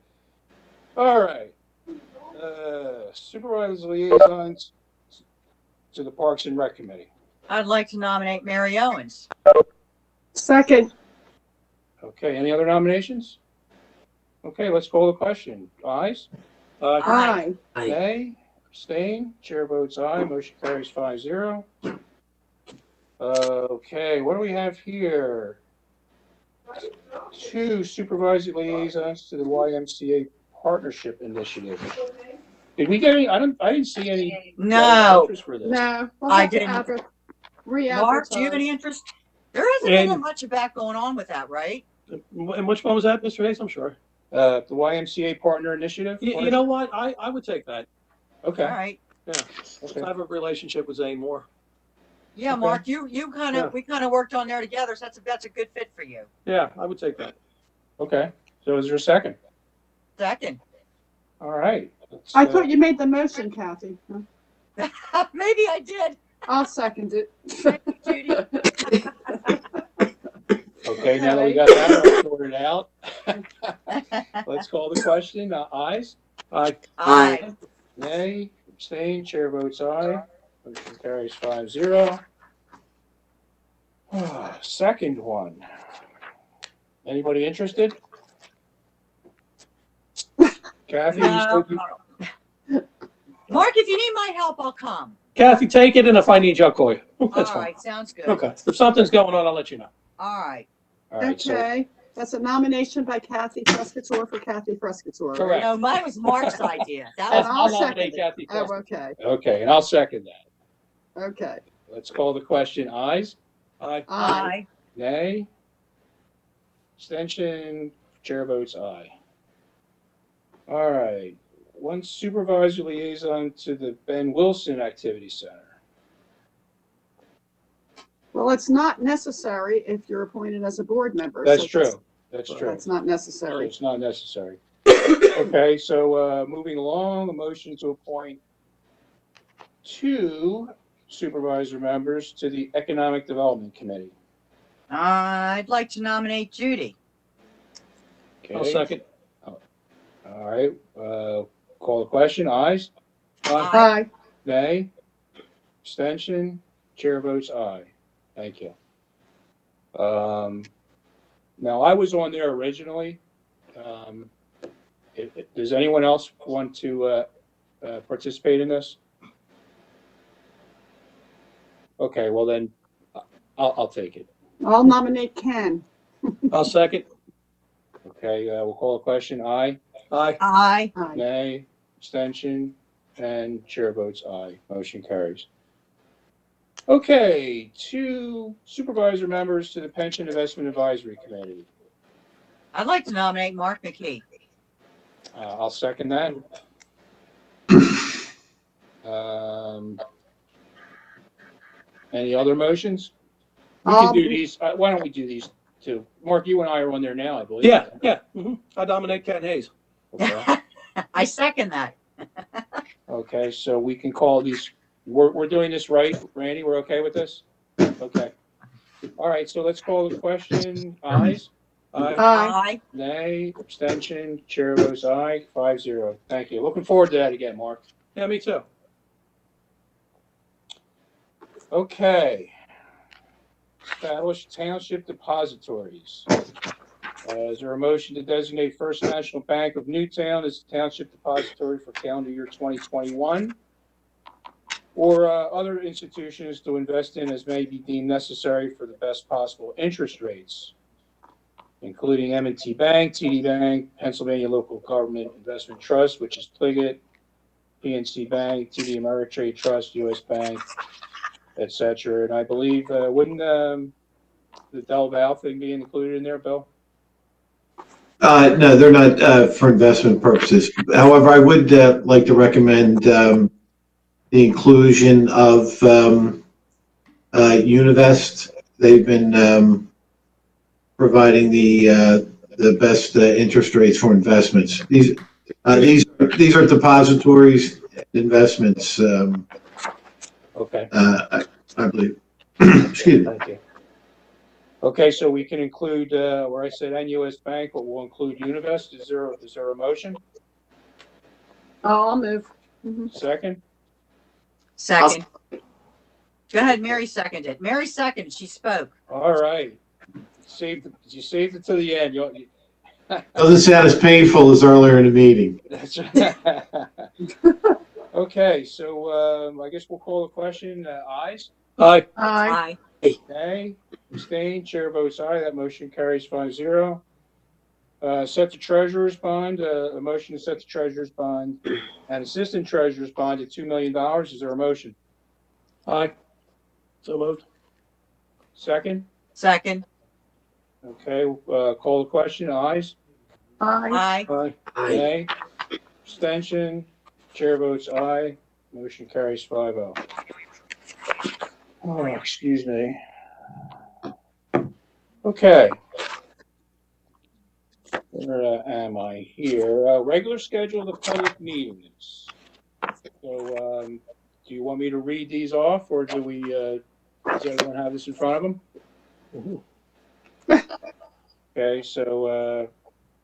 All right. Supervisors Liaisons to the Parks and Rec Committee. I'd like to nominate Mary Owens. Second. Okay, any other nominations? Okay, let's call the question. Ayes, Aye. Aye. nay, abstain, chair votes aye, motion carries 5-0. Okay, what do we have here? 2 supervisory liaisons to the YMCA Partnership Initiative. Did we get any? I didn't see any. No. interest for this. No. We'll I have to didn't. Mark, Do you have any interest? There hasn't been much about going on with that, right? And which one was that, Mr. Hayes? I'm sorry. The YMCA Partner Initiative. You know what? I would take that. Okay. All right. Yeah. Let's Okay. have a relationship with Zane Moore. Yeah, Okay. Mark, we kind of worked on there together, so that's a good fit for you. Yeah, I would take that. Okay. So is there a second? Second. All right. I thought you made the motion, Kathy. Maybe I did. I'll second it. Thank you, Judy. Okay, now that we got that all sorted out, let's call the question. Ayes, Aye. Aye. nay, abstain, chair votes aye. Motion carries 5-0. Second one. Anybody interested? Kathy, you No. still- Mark, if you need my help, I'll come. Kathy, take it, and if I need you, I'll call you. That's All fine. right, sounds good. Okay. If something's going on, I'll let you know. All right. All right, so Okay. That's a nomination by Kathy Frescatore for Kathy Frescatore, right? Correct. No, mine was Mark's idea. That And was I'll nominate second it. Kathy Oh, Frescatore. okay, Okay, and I'll second that. okay. Let's call the question. Ayes? Aye. Aye. Nay? Abstention? Chair votes aye. All right. One supervisor liaison to the Ben Wilson Activity Center. Well, it's not necessary if you're appointed as a board member. That's so true. That's true. That's not So necessary. it's not necessary. Okay, so moving along, a motion to appoint 2 supervisor members to the Economic Development Committee. I'd like to nominate Judy. Okay. I'll second. All right, call the question. Ayes? Aye. Nay? Abstention? Chair votes aye. Thank you. Now, I was on there originally. Does anyone else want to participate in this? Okay, well then, I'll take it. I'll nominate Ken. I'll second. Okay, we'll call the question. Aye? Aye. Aye. Aye. Nay? Abstention? And chair votes aye. Motion carries. Okay, 2 supervisor members to the Pension Investment Advisory Committee. I'd like to nominate Mark McKee. I'll second that. Any other motions? We can do these. Why don't we do these 2? Mark, you and I are on there now, I believe. Yeah, yeah. I nominate Ken Hayes. Okay. I second that. Okay, so we can call these. We're doing this right, Randy? We're okay with this? Okay. All right, so let's call the question. Ayes? Aye. Aye. Nay? Abstention? Chair votes aye. 5-0. Thank you. Looking forward to that again, Mark. Yeah, me too. Okay. Establish Township Depositories. Is there a motion to designate First National Bank of Newtown as the Township Depository for calendar year 2021? Or other institutions to invest in as may be deemed necessary for the best possible interest rates, including M&T Bank, TD Bank, Pennsylvania Local Government Investment Trust, which is Pliget, PNC Bank, TD Ameritrade Trust, US Bank, etc. And I believe, wouldn't the Del Val thing be included in there, Bill? No, they're not for investment purposes. However, I would like to recommend the inclusion of Univest. They've been providing the best interest rates for investments. These are depositories, investments. Okay. I believe. Excuse me. Thank you. Okay, so we can include where I said NUS Bank, but we'll include Univest. Is there a motion? I'll move. Second? Second. Go ahead, Mary seconded. Mary seconded. She spoke. All right. You saved it to the end. Doesn't sound as painful as earlier in the meeting. That's right. Okay, so I guess we'll call the question. Ayes? Aye. Aye. Nay? Abstain? Chair votes aye. That motion carries 5-0. Set the treasurer's bond. A motion to set the treasurer's bond and assistant treasurer's bond at $2 million. Is there a motion? Aye. So moved. Second? Second. Okay, call the question. Ayes? Aye. Aye. Aye. Aye. Nay? Abstention? Chair votes aye. Motion carries 5-0. Oh, excuse me. Okay. Where am I here? Regular schedule of public meetings. So, do you want me to read these off, or do we? Does everyone have this in front of them? Okay. So,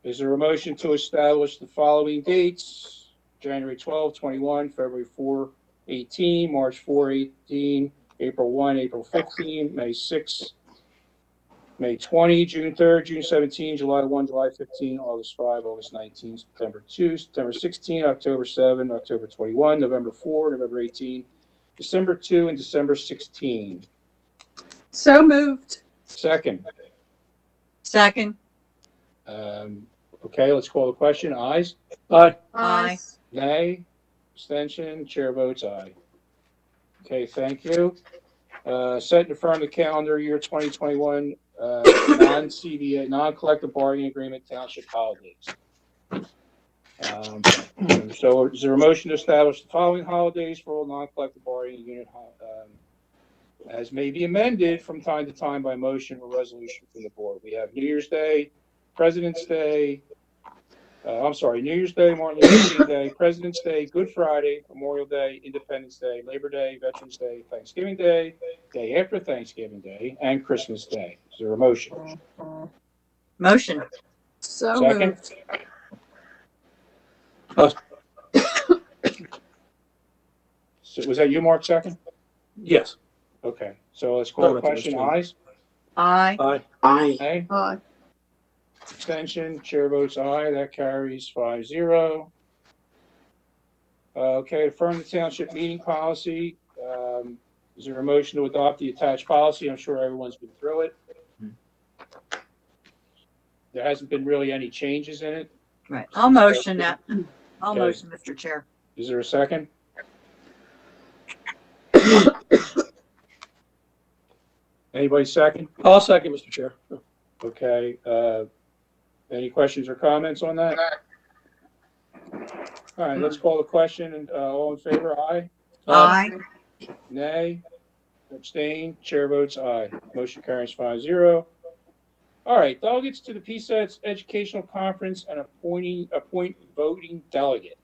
is there a motion to establish the following dates? January 12, 21, February 4, 18, March 4, 18, April 1, April 15, May 6, May 20, June 3rd, June 17, July 1, July 15, August 5, August 19, September 2, September 16, October 7, October 21, November 4, November 18, December 2, and December 16. So moved. Second. Second. Okay, let's call the question. Ayes? Aye. Aye. Nay? Abstention? Chair votes aye. Okay, thank you. Set and affirm the calendar year 2021 non-CBA, non-collective bargaining agreement township holidays. So is there a motion to establish the following holidays for all non-collective bargaining unit as may be amended from time to time by motion or resolution from the board? We have New Year's Day, President's Day, New Year's Day, Martin Luther King Day, President's Day, Good Friday, Memorial Day, Independence Day, Labor Day, Veterans Day, Thanksgiving Day, Day after Thanksgiving Day, and Christmas Day. Is there a motion? Motion. So Second? moved. So was that you, Mark, second? Yes. Okay, so let's call the No, question. that's Ayes? Aye. Aye. Aye. Nay? Aye. Abstention, chair votes aye, that carries 5-0. Okay, affirm the township meeting policy. Is there a motion to adopt the attached policy? I'm sure everyone's been through it. There hasn't been really any changes in it. Right. I'll motion that. I'll Okay. motion, Mr. Chair. Is there a second? Anybody second? I'll second, Mr. Chair. Okay, any questions or comments on that? All right, let's call the question, and all in favor, aye? Aye. Nay? Abstain? Chair votes aye. Motion carries 5-0. All right, delegates to the PSETS Educational Conference and appoint voting delegate.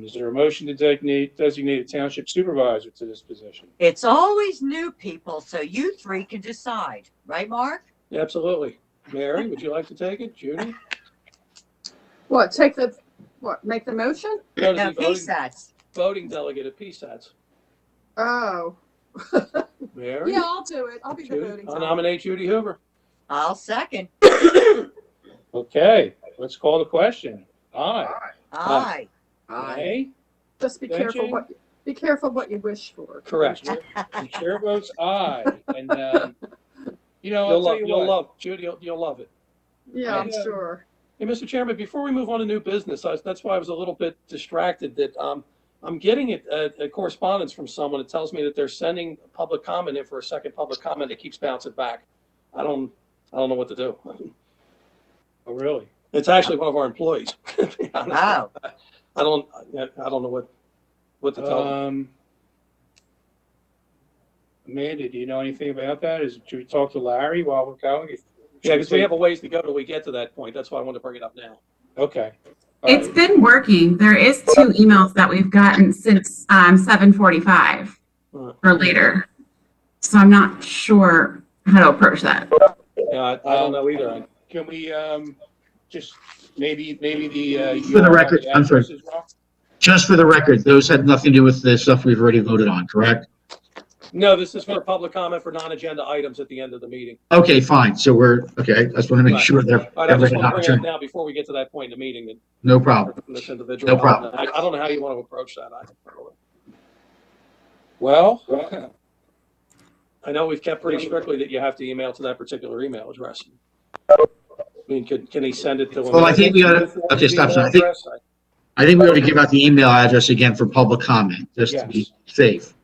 Is there a motion to designate a township supervisor to this position? It's always new people, so you three can decide. Right, Mark? Absolutely. Mary, would you like to take it? Judy? What, make the motion? No, to No, be PSATs. voting delegate at PSATs. Oh. Mary? Yeah, I'll do it. I'll be the Judy? voting. I'll delegate. nominate Judy Hoover. I'll second. Okay, let's call the question. Aye. Aye. Nay? Just be careful what you wish for. Correct. The chair votes aye. And, I'll tell you You'll what. love, Judy, you'll love it. Yeah, I'm Yeah. sure. Hey, Mr. Chairman, before we move on to new business, that's why I was a little bit distracted that I'm getting a correspondence from someone that tells me that they're sending public comment in for a second public comment. It keeps bouncing back. I don't know what to do. Oh, really? It's actually one of our employees. To be honest. Wow. I don't know what to tell them. Amanda, do you know anything about that? Should we talk to Larry while we're going? Yeah, because we have a ways to go till we get to that point. That's why I wanted to bring it up now. Okay. All It's right. been working. There is 2 emails that we've gotten since 7:45 or later. So I'm not sure how to approach that. Yeah, I don't know either. Can we just maybe the For the record, I'm sorry. as well? Just for the record, those had nothing to do with the stuff we've already voted on, correct? No, this is for public comment for non-agenda items at the end of the meeting. Okay, fine. So okay. I just want to make sure that All right, I every just want to bring it up opportunity. now before we get to that point in the meeting. That No problem. this individual. No problem. I don't know how you want to approach that. Well, I know we've kept pretty strictly that you have to email to that particular email address. I mean, can he send it to? Well, I think we ought to, okay, stop. I think we ought to give out the email address again for public comment, just to be Yes. safe.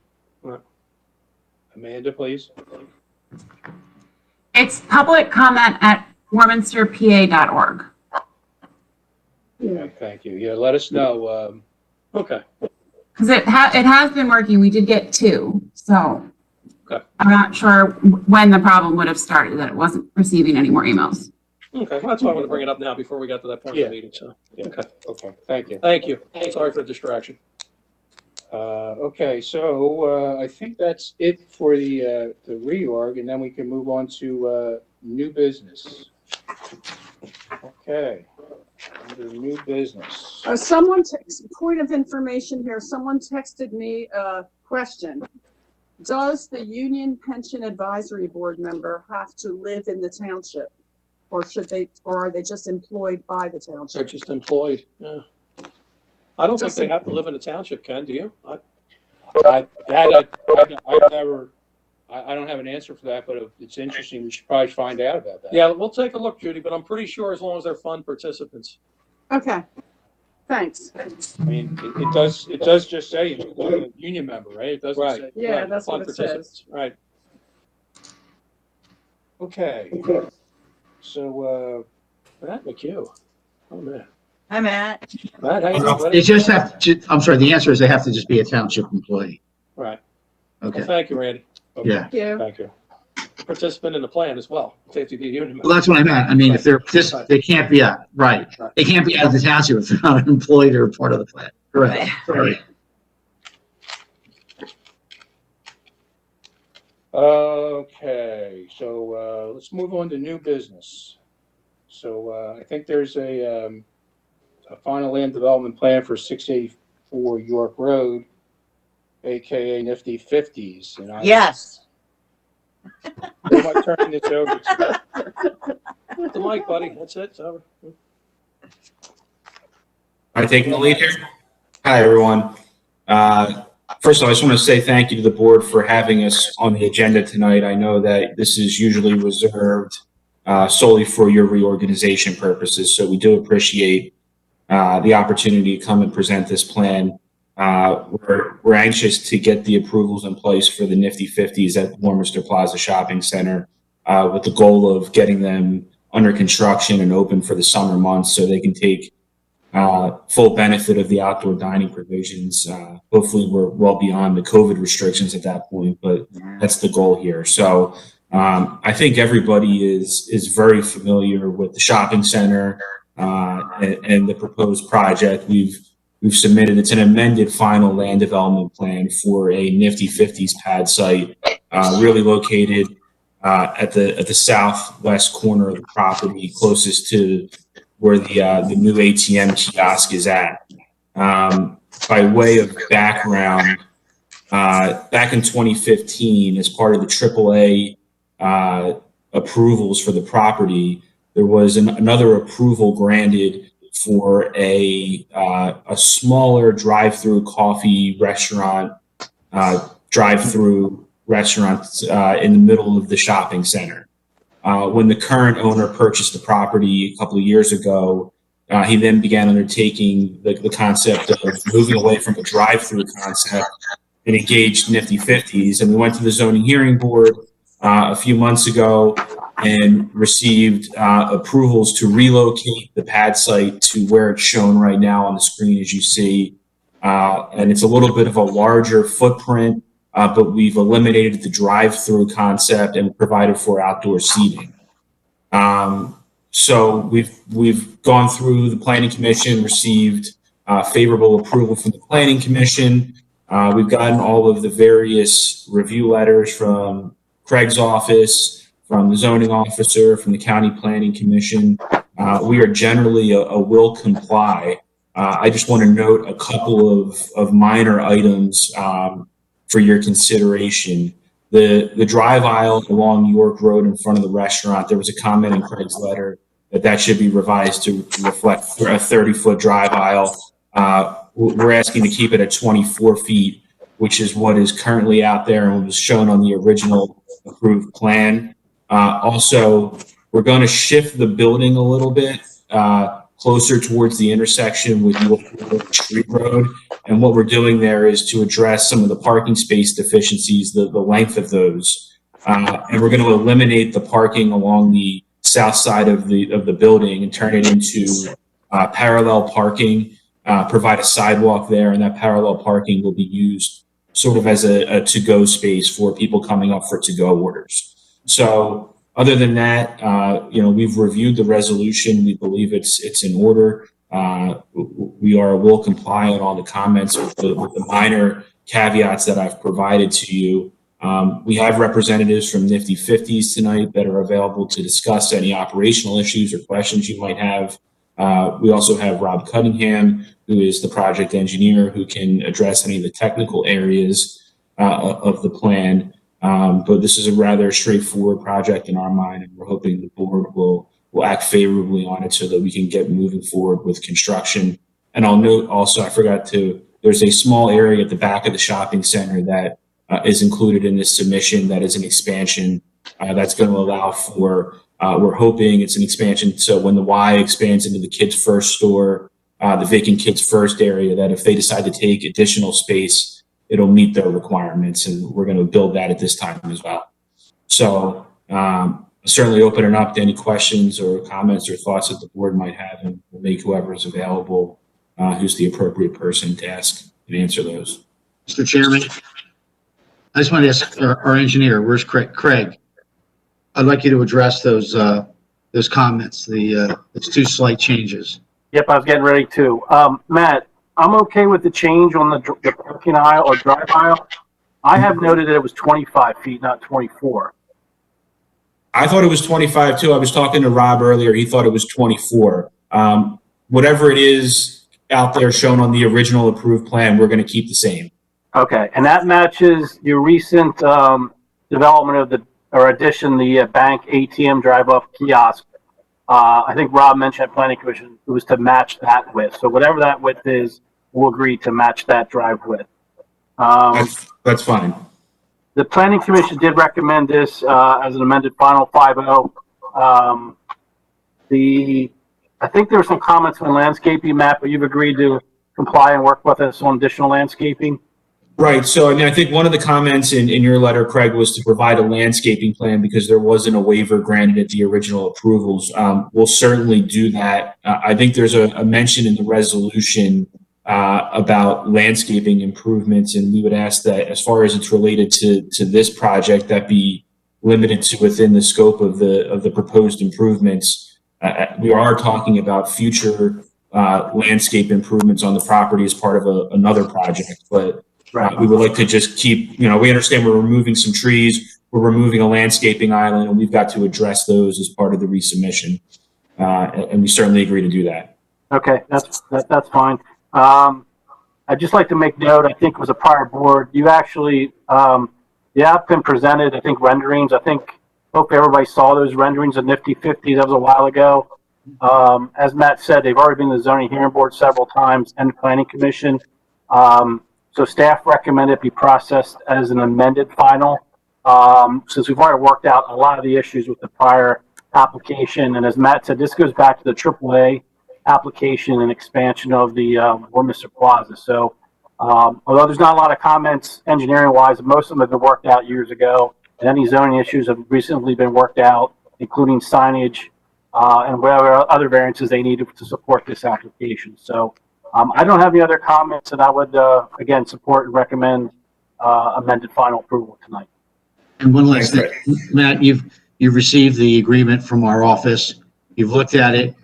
Amanda, please. It's public comment at warminsterpa.org. Yeah. Okay, thank you. Yeah, let us know. Okay. Because it has been working. We did get 2. So Okay. I'm not sure when the problem would have started, that it wasn't receiving any more emails. Okay. Well, that's why I want to bring it up now before we got to that point in the meeting. So, Yeah. okay. Okay, thank you. Thank you. Sorry for the distraction. Okay, so I think that's it for the reorg, and then we can move on to new business. Okay, under new business. Point of information here, someone texted me a question. Does the Union Pension Advisory Board member have to live in the township? Or are they just employed by the They're township? just employed. Yeah. I don't think they have to live in a township, Ken, do you? I've I don't have an answer for that, but if it's interesting, we should probably find out about that. Yeah, we'll take a look, Judy, but I'm pretty sure as long as they're fund participants. Okay, thanks. I mean, it does just say a union member, right? It doesn't Right. say. Yeah, Right, that's what fund it says. participants, right. Okay. So, Matt McHugh. Oh, man. Hi, Matt. Matt, how you doing, They buddy? just have to, I'm sorry, the answer is they have to just be a township employee. Right. Well, Okay, thank you, Randy. okay. yeah. Thank you. Thank you. Participant in the plan as well. They have to be a union member. Well, that's what I meant. I mean, if they're, they can't be out, right. They can't be out of the township if they're not employed or part of the plan. Correct. Right. Okay, so let's move on to new business. So I think there's a final land development plan for 684 York Road, AKA Nifty 50s. And Yes. Who am I turning this over to? The mic, buddy. That's it. It's over. Am I taking the lead here? Hi, everyone. First of all, I just want to say thank you to the board for having us on the agenda tonight. I know that this is usually reserved solely for your reorganization purposes, so we do appreciate the opportunity to come and present this plan. We're anxious to get the approvals in place for the Nifty 50s at the Warminster Plaza Shopping Center with the goal of getting them under construction and open for the summer months so they can take full benefit of the outdoor dining provisions. Hopefully we're well beyond the COVID restrictions at that point, but that's the goal here. So I think everybody is very familiar with the shopping center and the proposed project. We've submitted, it's an amended final land development plan for a Nifty 50s pad site, really located at the southwest corner of the property, closest to where the new ATM kiosk is at. By way of background, back in 2015, as part of the AAA approvals for the property, there was another approval granted for a smaller drive-through coffee restaurant, drive-through restaurant in the middle of the shopping center. When the current owner purchased the property a couple of years ago, he then began undertaking the concept of moving away from a drive-through concept and engaged Nifty 50s. And we went to the zoning hearing board a few months ago and received approvals to relocate the pad site to where it's shown right now on the screen, as you see. And it's a little bit of a larger footprint, but we've eliminated the drive-through concept and provided for outdoor seating. So we've gone through the planning commission, received favorable approval from the planning commission. We've gotten all of the various review letters from Craig's office, from the zoning officer, from the county planning commission. We are generally a will comply. I just want to note a couple of minor items for your consideration. The drive aisle along York Road in front of the restaurant, there was a comment in Craig's letter that should be revised to reflect a 30-foot drive aisle. We're asking to keep it at 24 feet, which is what is currently out there and was shown on the original approved plan. Also, we're going to shift the building a little bit closer towards the intersection with York Street Road. And what we're doing there is to address some of the parking space deficiencies, the length of those. And we're going to eliminate the parking along the south side of the building and turn it into parallel parking, provide a sidewalk there, and that parallel parking will be used sort of as a to-go space for people coming up for to-go orders. So other than that, we've reviewed the resolution. We believe it's in order. We will comply on all the comments with the minor caveats that I've provided to you. We have representatives from Nifty 50s tonight that are available to discuss any operational issues or questions you might have. We also have Rob Cunningham, who is the project engineer, who can address any of the technical areas of the plan. But this is a rather straightforward project in our mind, and we're hoping the board will act favorably on it so that we can get moving forward with construction. And I'll note also, there's a small area at the back of the shopping center that is included in this submission. That is an expansion that's going to allow for, we're hoping it's an expansion. So when the Y expands into the Kids First store, the vacant Kids First area, that if they decide to take additional space, it'll meet their requirements. And we're going to build that at this time as well. So certainly open it up to any questions or comments or thoughts that the board might have, and we'll make whoever is available who's the appropriate person to ask and answer those. Mr. Chairman, I just want to ask our engineer, where's Craig? Craig, I'd like you to address those comments, it's two slight changes. Yep, I was getting ready to. Matt, I'm okay with the change on the parking aisle or drive aisle. I have noted that it was 25 feet, not 24. I thought it was 25 too. I was talking to Rob earlier. He thought it was 24. Whatever it is out there shown on the original approved plan, we're going to keep the same. Okay, and that matches your recent development of addition, the bank ATM drive-up kiosk. I think Rob mentioned at Planning Commission it was to match that width. So whatever that width is, we'll agree to match that drive width. That's fine. The Planning Commission did recommend this as an amended final 5-0. I think there were some comments on landscaping, Matt, but you've agreed to comply and work with us on additional landscaping. Right. So, I mean, I think one of the comments in your letter, Craig, was to provide a landscaping plan because there wasn't a waiver granted at the original approvals. We'll certainly do that. I think there's a mention in the resolution about landscaping improvements, and we would ask that as far as it's related to this project, that be limited to within the scope of the proposed improvements. We are talking about future landscape improvements on the property as part of another project, but we would like to just keep, we understand we're removing some trees, we're removing a landscaping island, and we've got to address those as part of the resubmission. And we certainly agree to do that. Okay, that's fine. I'd just like to make note, I think it was a prior board, you actually, the applicant presented, I think, renderings. Hope everybody saw those renderings of Nifty 50. That was a while ago. As Matt said, they've already been to the zoning hearing board several times and the Planning Commission. So staff recommended it be processed as an amended final, since we've already worked out a lot of the issues with the prior application. And as Matt said, this goes back to the AAA application and expansion of the Warminster Plaza. So although there's not a lot of comments engineering-wise, most of them have been worked out years ago, and any zoning issues have recently been worked out, including signage and whatever other variances they needed to support this application. So I don't have any other comments, and I would, again, support and recommend amended final approval tonight. And one last thing, Matt, you've received the agreement from our office. You've looked at it,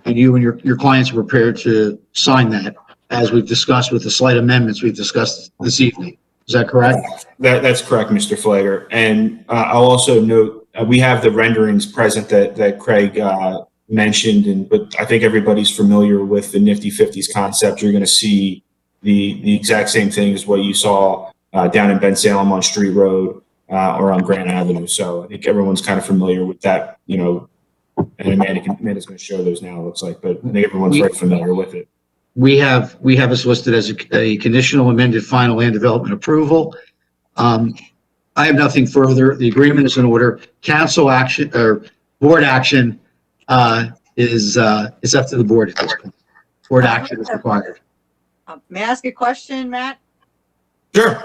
and you and your clients are prepared to sign that, as we've discussed with the slight amendments we've discussed this evening. Is that correct? That's correct, Mr. Flagger. And I'll also note we have the renderings present that Craig mentioned, but I think everybody's familiar with the Nifty 50s concept. You're going to see the exact same thing as what you saw down in Ben Salem on Street Road or on Grant Avenue. So I think everyone's kind of familiar with that, and Amanda's going to show those now, it looks like, but I think everyone's very familiar with it. We have us listed as a conditional amended final land development approval. I have nothing further. The agreement is in order. Council action or board action is up to the board at this point. Board action is required. May I ask a question, Matt? Sure.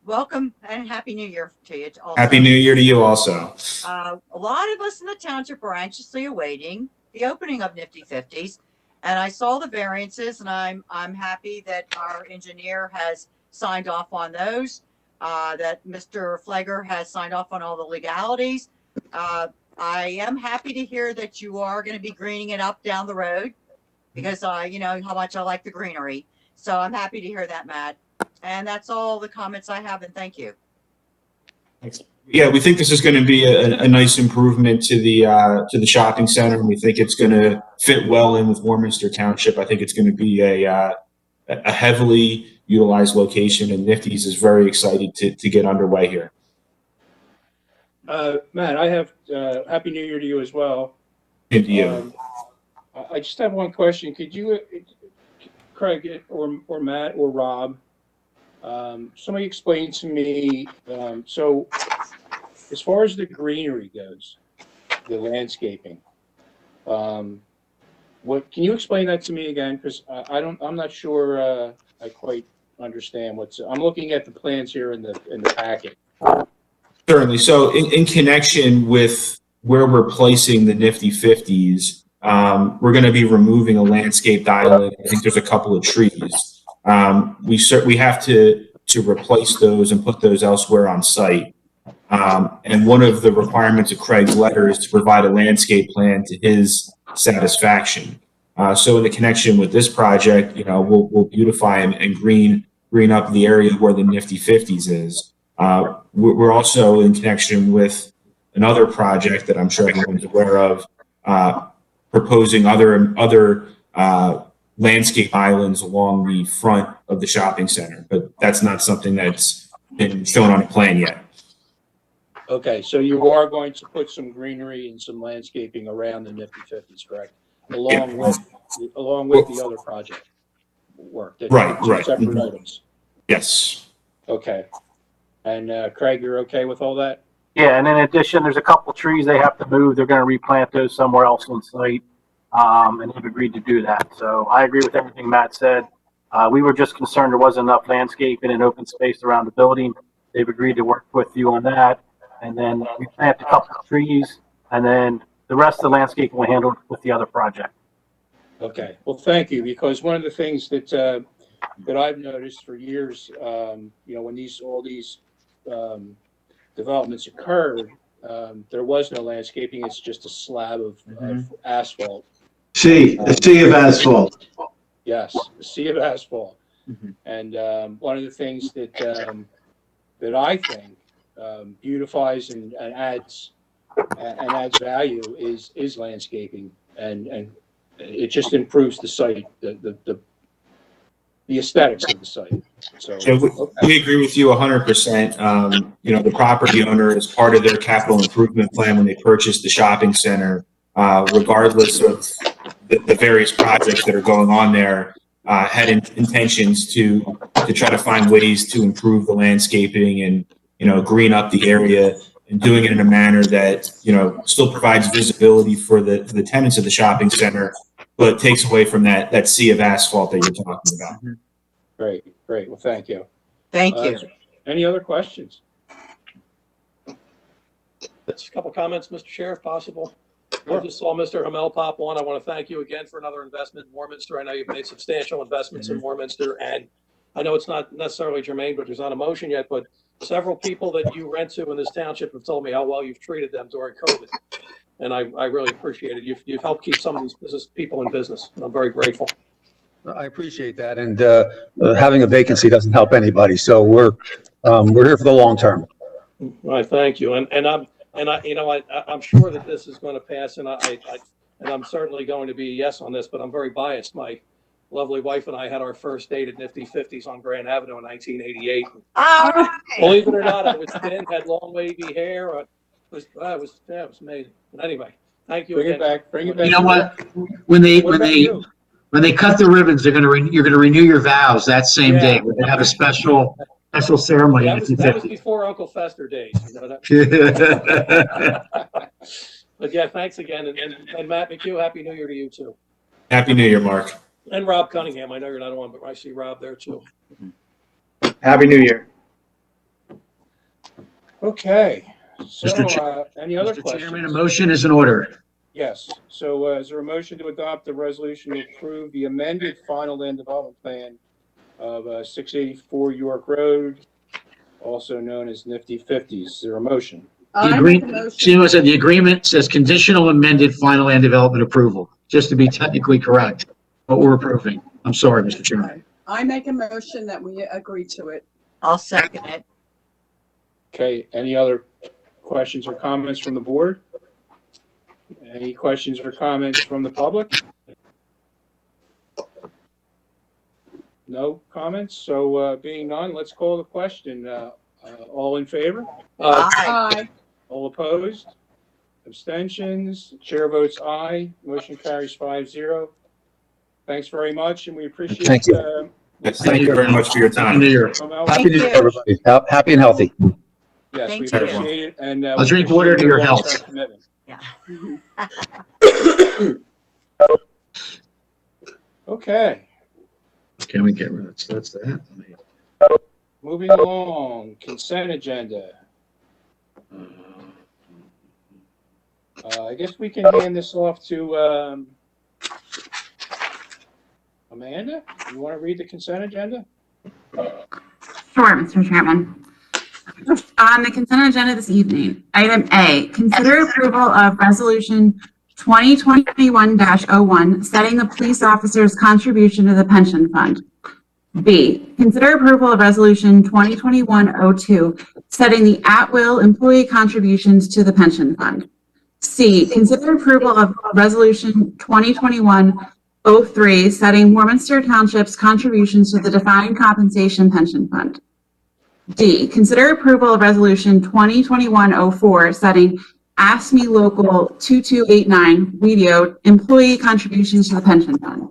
Welcome and Happy New Year to you. Also. Happy New Year to you also. A lot of us in the township are anxiously awaiting the opening of Nifty 50s, and I saw the variances, and I'm happy that our engineer has signed off on those, that Mr. Flagger has signed off on all the legalities. I am happy to hear that you are going to be greening it up down the road, because you know how much I like the greenery. So I'm happy to hear that, Matt. And that's all the comments I have, and thank you. Thanks. Yeah, we think this is going to be a nice improvement to the shopping center, and we think it's going to fit well in with Warminster Township. I think it's going to be a heavily utilized location, and Nifty's is very excited to get underway here. Matt, I have Happy New Year to you as well. And to you. I just have one question. Could you, Craig or Matt or Rob, Somebody explain to me, so as far as the greenery goes, the landscaping, what, can you explain that to me again? Because I'm not sure, I quite understand I'm looking at the plans here in the packet. Certainly. So in connection with where we're placing the Nifty 50s, we're going to be removing a landscaped island. I think there's a couple of trees. We have to replace those and put those elsewhere on site. And one of the requirements of Craig's letter is to provide a landscape plan to his satisfaction. So in the connection with this project, we'll beautify and green up the area where the Nifty 50s is. We're also in connection with another project that I'm sure everyone's aware of, proposing other landscape islands along the front of the shopping center, but that's not something that's been shown on a plan yet. Okay, so you are going to put some greenery and some landscaping around the Nifty 50s, correct? Along with the other project work. Right. Separate items. Yes. Okay. And Craig, you're okay with all that? Yeah, and in addition, there's a couple trees they have to move. They're going to replant those somewhere else on site, and they've agreed to do that. So I agree with everything Matt said. We were just concerned there wasn't enough landscaping and open space around the building. They've agreed to work with you on that. And then we plant a couple of trees, and then the rest of the landscape will handle with the other project. Okay. Well, thank you, because one of the things that I've noticed for years, when all these developments occurred, there was no landscaping. It's just a slab of asphalt. A sea of asphalt. Yes, a sea of asphalt. And one of the things that I think beautifies and adds value is landscaping, and it just improves the site, the aesthetics of the site. So we agree with you 100%. The property owner, as part of their capital improvement plan when they purchased the shopping center, regardless of the various projects that are going on there, had intentions to try to find ways to improve the landscaping and green up the area, and doing it in a manner that still provides visibility for the tenants of the shopping center, but takes away from that sea of asphalt that you're talking about. Great. Well, thank you. Thank you. Any other questions? Just a couple comments, Mr. Chair, if possible. Sure. I just saw Mr. Hamel pop on. I want to thank you again for another investment in Warminster. I know you've made substantial investments in Warminster, and I know it's not necessarily germane, but there's not a motion yet, but several people that you rent to in this township have told me how well you've treated them during COVID. And I really appreciate it. You've helped keep some of these people in business. And I'm very grateful. I appreciate that, and having a vacancy doesn't help anybody. So we're here for the long term. Right, thank you. And I'm sure that this is going to pass, and I'm certainly going to be a yes on this, but I'm very biased. My lovely wife and I had our first date at Nifty 50s on Grand Avenue in 1988. All right. Believe it or not, I was thin, had long wavy hair. It was amazing. But anyway, thank you again. Bring it back. You know what? When they cut the ribbons, you're going to renew your vows that same day. We're going to have a special ceremony. That was before Uncle Fester days. But yeah, thanks again. And Matt McHugh, Happy New Year to you too. Happy New Year, Mark. And Rob Cunningham. I know you're not on, but I see Rob there too. Happy New Year. Okay. So, any other Mr. questions? Chairman, a motion is in order. Yes. So, is there a motion to adopt the resolution to approve the amended final land development plan of 684 York Road, also known as Nifty 50s? Is there a motion? I make a motion. The agreement says conditional amended final land development approval, just to be technically correct, what we're approving. I'm sorry, Mr. Chairman. I make a motion that we agree to it. I'll second it. Okay. Any other questions or comments from the board? Any questions or comments from the public? No comments? So being none, let's call the question. All in favor? Aye. All opposed? Abstentions? Chair votes aye. Motion carries 5-0. Thanks very much, and we appreciate Thank you. Yes, thank you very much for your Happy New time. Year. Happy New Year, everybody. Happy and healthy. Yes, we Thank you. appreciate it, and I'll we drink appreciate water to your long-term health. commitment. Yeah. Okay, Can we get rid of, so that's that. moving along, consent agenda. I guess we can hand this off to Amanda. You want to read the consent agenda? Sure, Mr. Chairman. On the consent agenda this evening, item A, consider approval of resolution 2021-01, setting the police officer's contribution to the pension fund. B, consider approval of resolution 2021-02, setting the at-will employee contributions to the pension fund. C, consider approval of resolution 2021-03, setting Warminster Township's contributions to the defined compensation pension fund. D, consider approval of resolution 2021-04, setting ASME Local 2289 WEDIO employee contributions to the pension fund.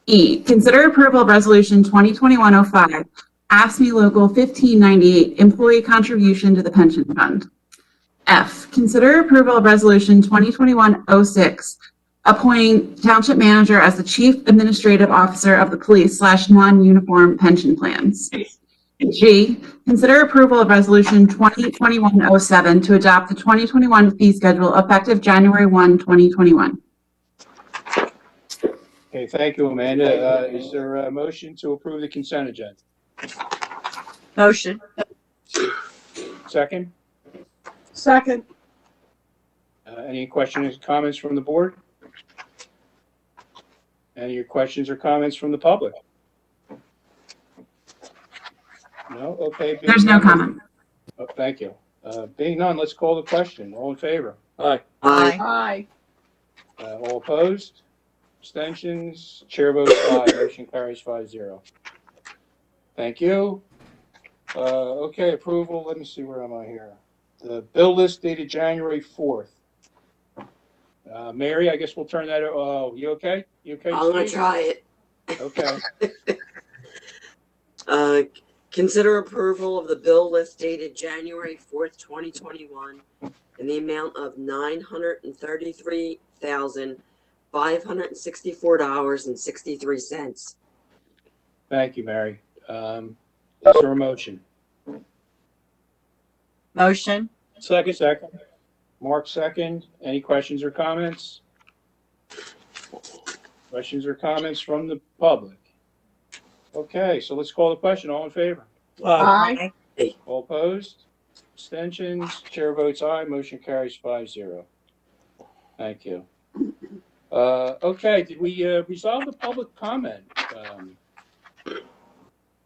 E, consider approval of resolution 2021-05, ASME Local 1598 employee contribution to the pension fund. F, consider approval of resolution 2021-06, appointing township manager as the chief administrative officer of the police / non-uniform pension plans. G, consider approval of resolution 2021-07 to adopt the 2021 fee schedule effective January 1, 2021. Okay, thank you, Amanda. Is there a motion to approve the consent agenda? Motion. Second? Second. Any questions, comments from the board? Any questions or comments from the public? No? Okay. There's no comment. Oh, thank you. Being none, let's call the question. All in favor? Aye. Aye. Aye. All opposed? Abstentions? Chair votes aye. Motion carries 5-0. Thank you. Okay, approval. Let me see, where am I here? The bill list dated January 4th. Mary, I guess we'll turn that. Oh, you okay? You okay? I'm gonna Steve? try it. Okay. Consider approval of the bill list dated January 4th, 2021 in the amount of $933,564.63. Thank you, Mary. Is there a motion? Motion. Second. Second. Mark, second. Any questions or comments? Questions or comments from the public? Okay, so let's call the question. All in favor? Aye. Aye. All opposed? Abstentions? Chair votes aye. Motion carries 5-0. Thank you. Okay, did we resolve the public comment?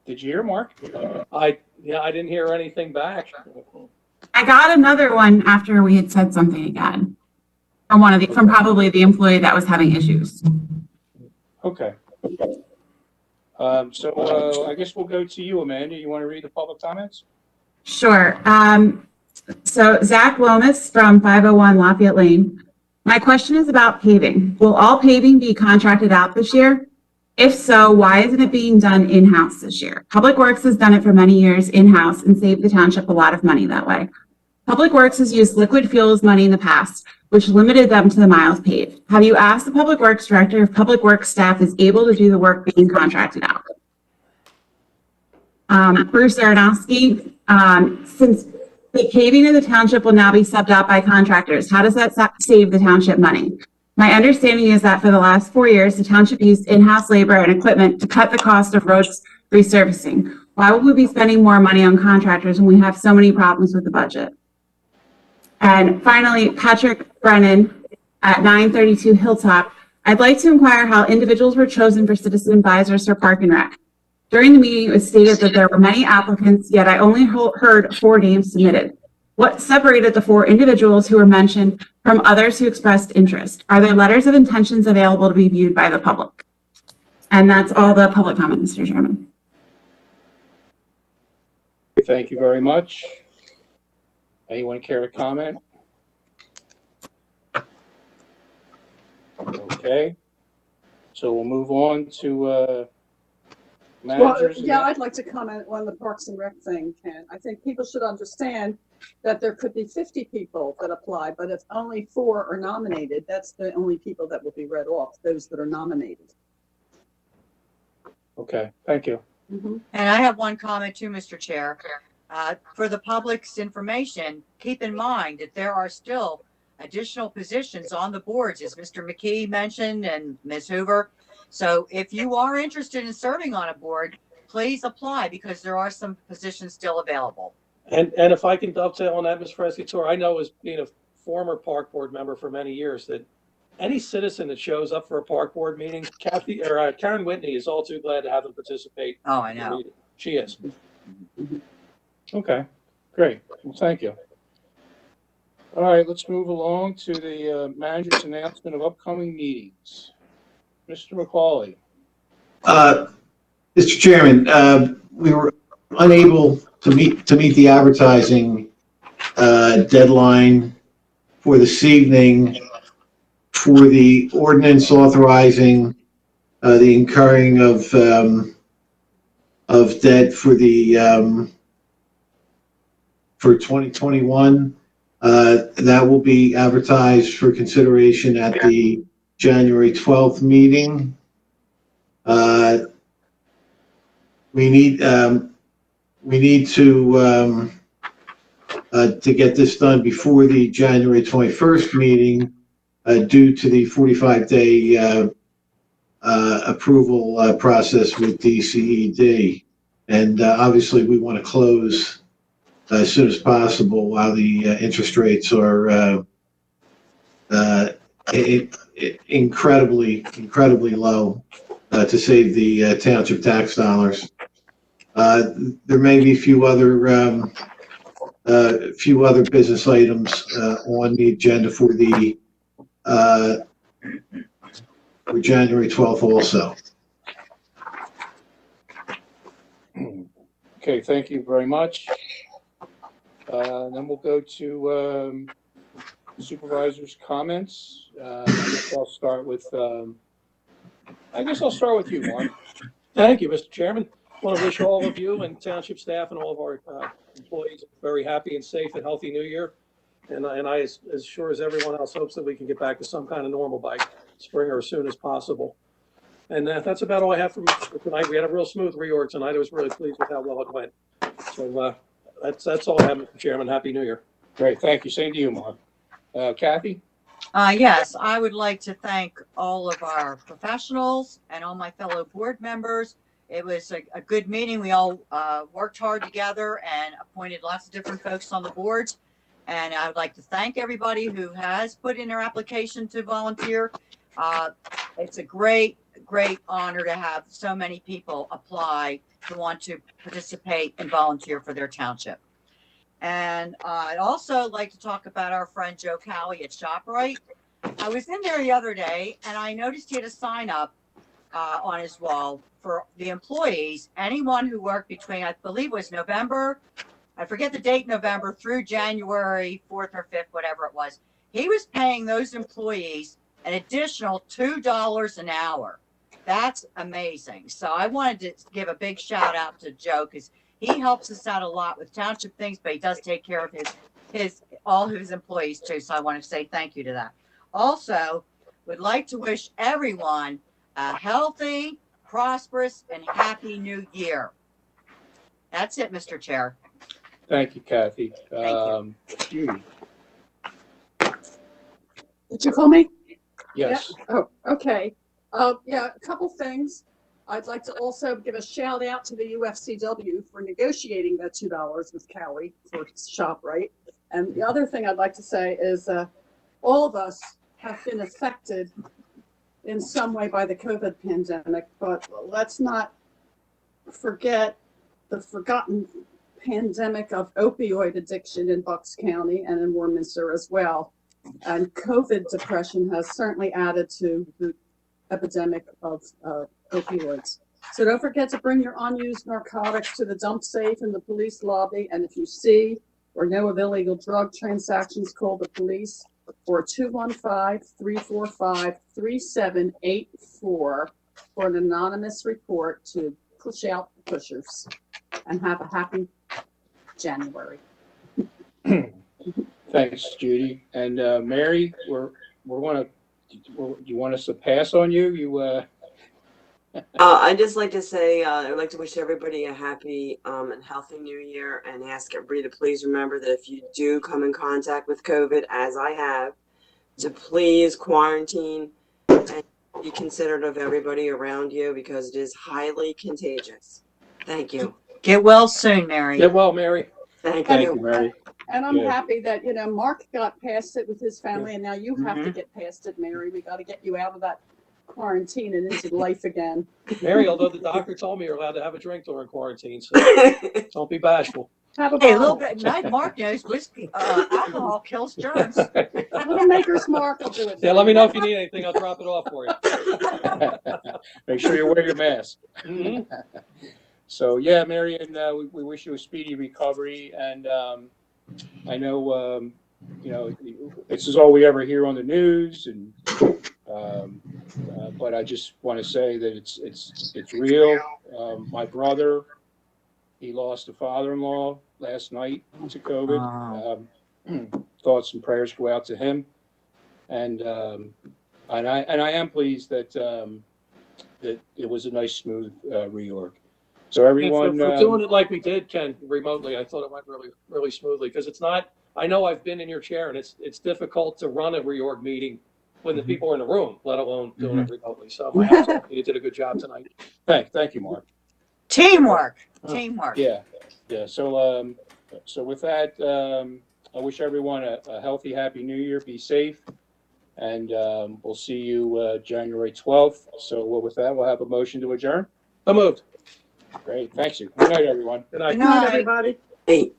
Did you hear, Mark? I didn't hear anything back. I got another one after we had said something again from probably the employee that was having issues. Okay. So I guess we'll go to you, Amanda. You want to read the public comments? Sure. So Zach Lomas from 501 Lafayette Lane. My question is about paving. Will all paving be contracted out this year? If so, why isn't it being done in-house this year? Public Works has done it for many years in-house and saved the township a lot of money that way. Public Works has used liquid fuels money in the past, which limited them to the miles paved. Have you asked the Public Works Director if Public Works staff is able to do the work being contracted out? Bruce Aronofsky, since the paving of the township will now be subbed out by contractors, how does that save the township money? My understanding is that for the last 4 years, the township used in-house labor and equipment to cut the cost of roads resurfacing. Why would we be spending more money on contractors when we have so many problems with the budget? And finally, Patrick Brennan at 932 Hilltop. I'd like to inquire how individuals were chosen for citizen advisors for Park and Rec. During the meeting, it was stated that there were many applicants, yet I only heard 4 names submitted. What separated the 4 individuals who were mentioned from others who expressed interest? Are there letters of intentions available to be viewed by the public? And that's all the public comment, Mr. Chairman. Thank you very much. Anyone care to comment? Okay. So we'll move on to Managers? Yeah, I'd like to comment on the Parks and Rec thing, Ken. I think people should understand that there could be 50 people that apply, but if only 4 are nominated, that's the only people that will be read off, those that are nominated. Okay, thank you. And I have one comment too, Mr. Chair. For the public's information, keep in mind that there are still additional positions on the boards, as Mr. McKee mentioned and Ms. Hoover. So if you are interested in serving on a board, please apply because there are some positions still available. And if I can dovetail on that, Ms. Frescatore, I know as being a former park board member for many years that any citizen that shows up for a park board meeting, Karen Whitney is all too glad to have them participate. Oh, I know. She is. Okay, great. Well, thank you. All right, let's move along to the manager's announcement of upcoming meetings. Mr. McCauley. Mr. Chairman, we were unable to meet the advertising deadline for this evening for the ordinance authorizing the incurring of debt for the for 2021. That will be advertised for consideration at the January 12th meeting. We need to get this done before the January 21st meeting due to the 45-day approval process with DCED. And obviously we want to close as soon as possible while the interest rates are incredibly low to save the township tax dollars. There may be a few other business items on the agenda for the for January 12th also. Okay, thank you very much. Then we'll go to supervisors' comments. I guess I'll start with you, Mark. Thank you, Mr. Chairman. I want to wish all of you and township staff and all of our employees a very happy and safe and healthy new year. And I, as sure as everyone else, hopes that we can get back to some kind of normal by spring or as soon as possible. And that's about all I have for tonight. We had a real smooth reorg tonight. I was really pleased with how well it went. So that's all I have, Mr. Chairman. Happy New Year. Great, thank you. Same to you, Mark. Kathy? Yes, I would like to thank all of our professionals and all my fellow board members. It was a good meeting. We all worked hard together and appointed lots of different folks on the boards. And I would like to thank everybody who has put in their application to volunteer. It's a great honor to have so many people apply to want to participate and volunteer for their township. And I'd also like to talk about our friend Joe Cowie at ShopRite. I was in there the other day and I noticed he had a sign up on his wall for the employees, anyone who worked between, I believe it was November, I forget the date, November through January 4th or 5th, whatever it was. He was paying those employees an additional $2 an hour. That's amazing. So I wanted to give a big shout out to Joe because he helps us out a lot with township things, but he does take care of all his employees too. So I want to say thank you to that. Also, would like to wish everyone a healthy, prosperous, and happy new year. That's it, Mr. Chair. Thank you, Kathy. Thank Judy? Did you call me? Yes. Yeah. Oh, okay. Yeah, a couple things. I'd like to also give a shout out to the UFCW for negotiating that $2 with Cowie for ShopRite. And the other thing I'd like to say is all of us have been affected in some way by the COVID pandemic, but let's not forget the forgotten pandemic of opioid addiction in Bucks County and in Warminster as well. And COVID depression has certainly added to the epidemic of opioids. So don't forget to bring your unused narcotics to the dump safe in the police lobby. And if you see or know of illegal drug transactions, call the police or 215-345-3784 for an anonymous report to push out the pushers, and have a happy January. Thanks, Judy. And Mary, we're gonna. Do you want us to pass on you? I'd just like to say, I'd like to wish everybody a happy and healthy new year, and ask everybody to please remember that if you do come in contact with COVID, as I have, to please quarantine and be considerate of everybody around you, because it is highly contagious. Thank you. Get well soon, Mary. Get well, Mary. Thank Thank you. you, Mary. And I'm Yeah. happy that, Mark got past it with his family, and now you have Mm-hmm. to get past it, Mary. We got to get you out of that quarantine and into life again. Mary, although the doctor told me you're allowed to have a drink during quarantine, so don't be bashful. Have a Hey, a little bottle. bit. Mark knows whiskey, alcohol kills germs. Little Maker's Mark will do it. Yeah, let me know if you need anything. I'll drop it off for you. Make sure you wear your mask. Mhm. So yeah, Mary, and we wish you a speedy recovery. And I know this is all we ever hear on the news, and but I just want to say that it's real. My brother, he lost a father-in-law last night to COVID. Thoughts and prayers go out to him, and I am pleased that that it was a nice, smooth reorg. So everyone, For doing it like we did, Ken, remotely, I thought it went really, really smoothly, because it's not, I know I've been in your chair, and it's difficult to run a reorg meeting when the people are in the room, let alone doing it remotely. So my hats off. You did a good job tonight. thank you, Mark. Teamwork. Yeah. So with that, I wish everyone a healthy, happy New Year. Be safe, and we'll see you January 12th. So with that, we'll have a motion to adjourn. So moved. Great, thanks you. Good night, everyone. Good night. Good Good night, night. everybody. Hey.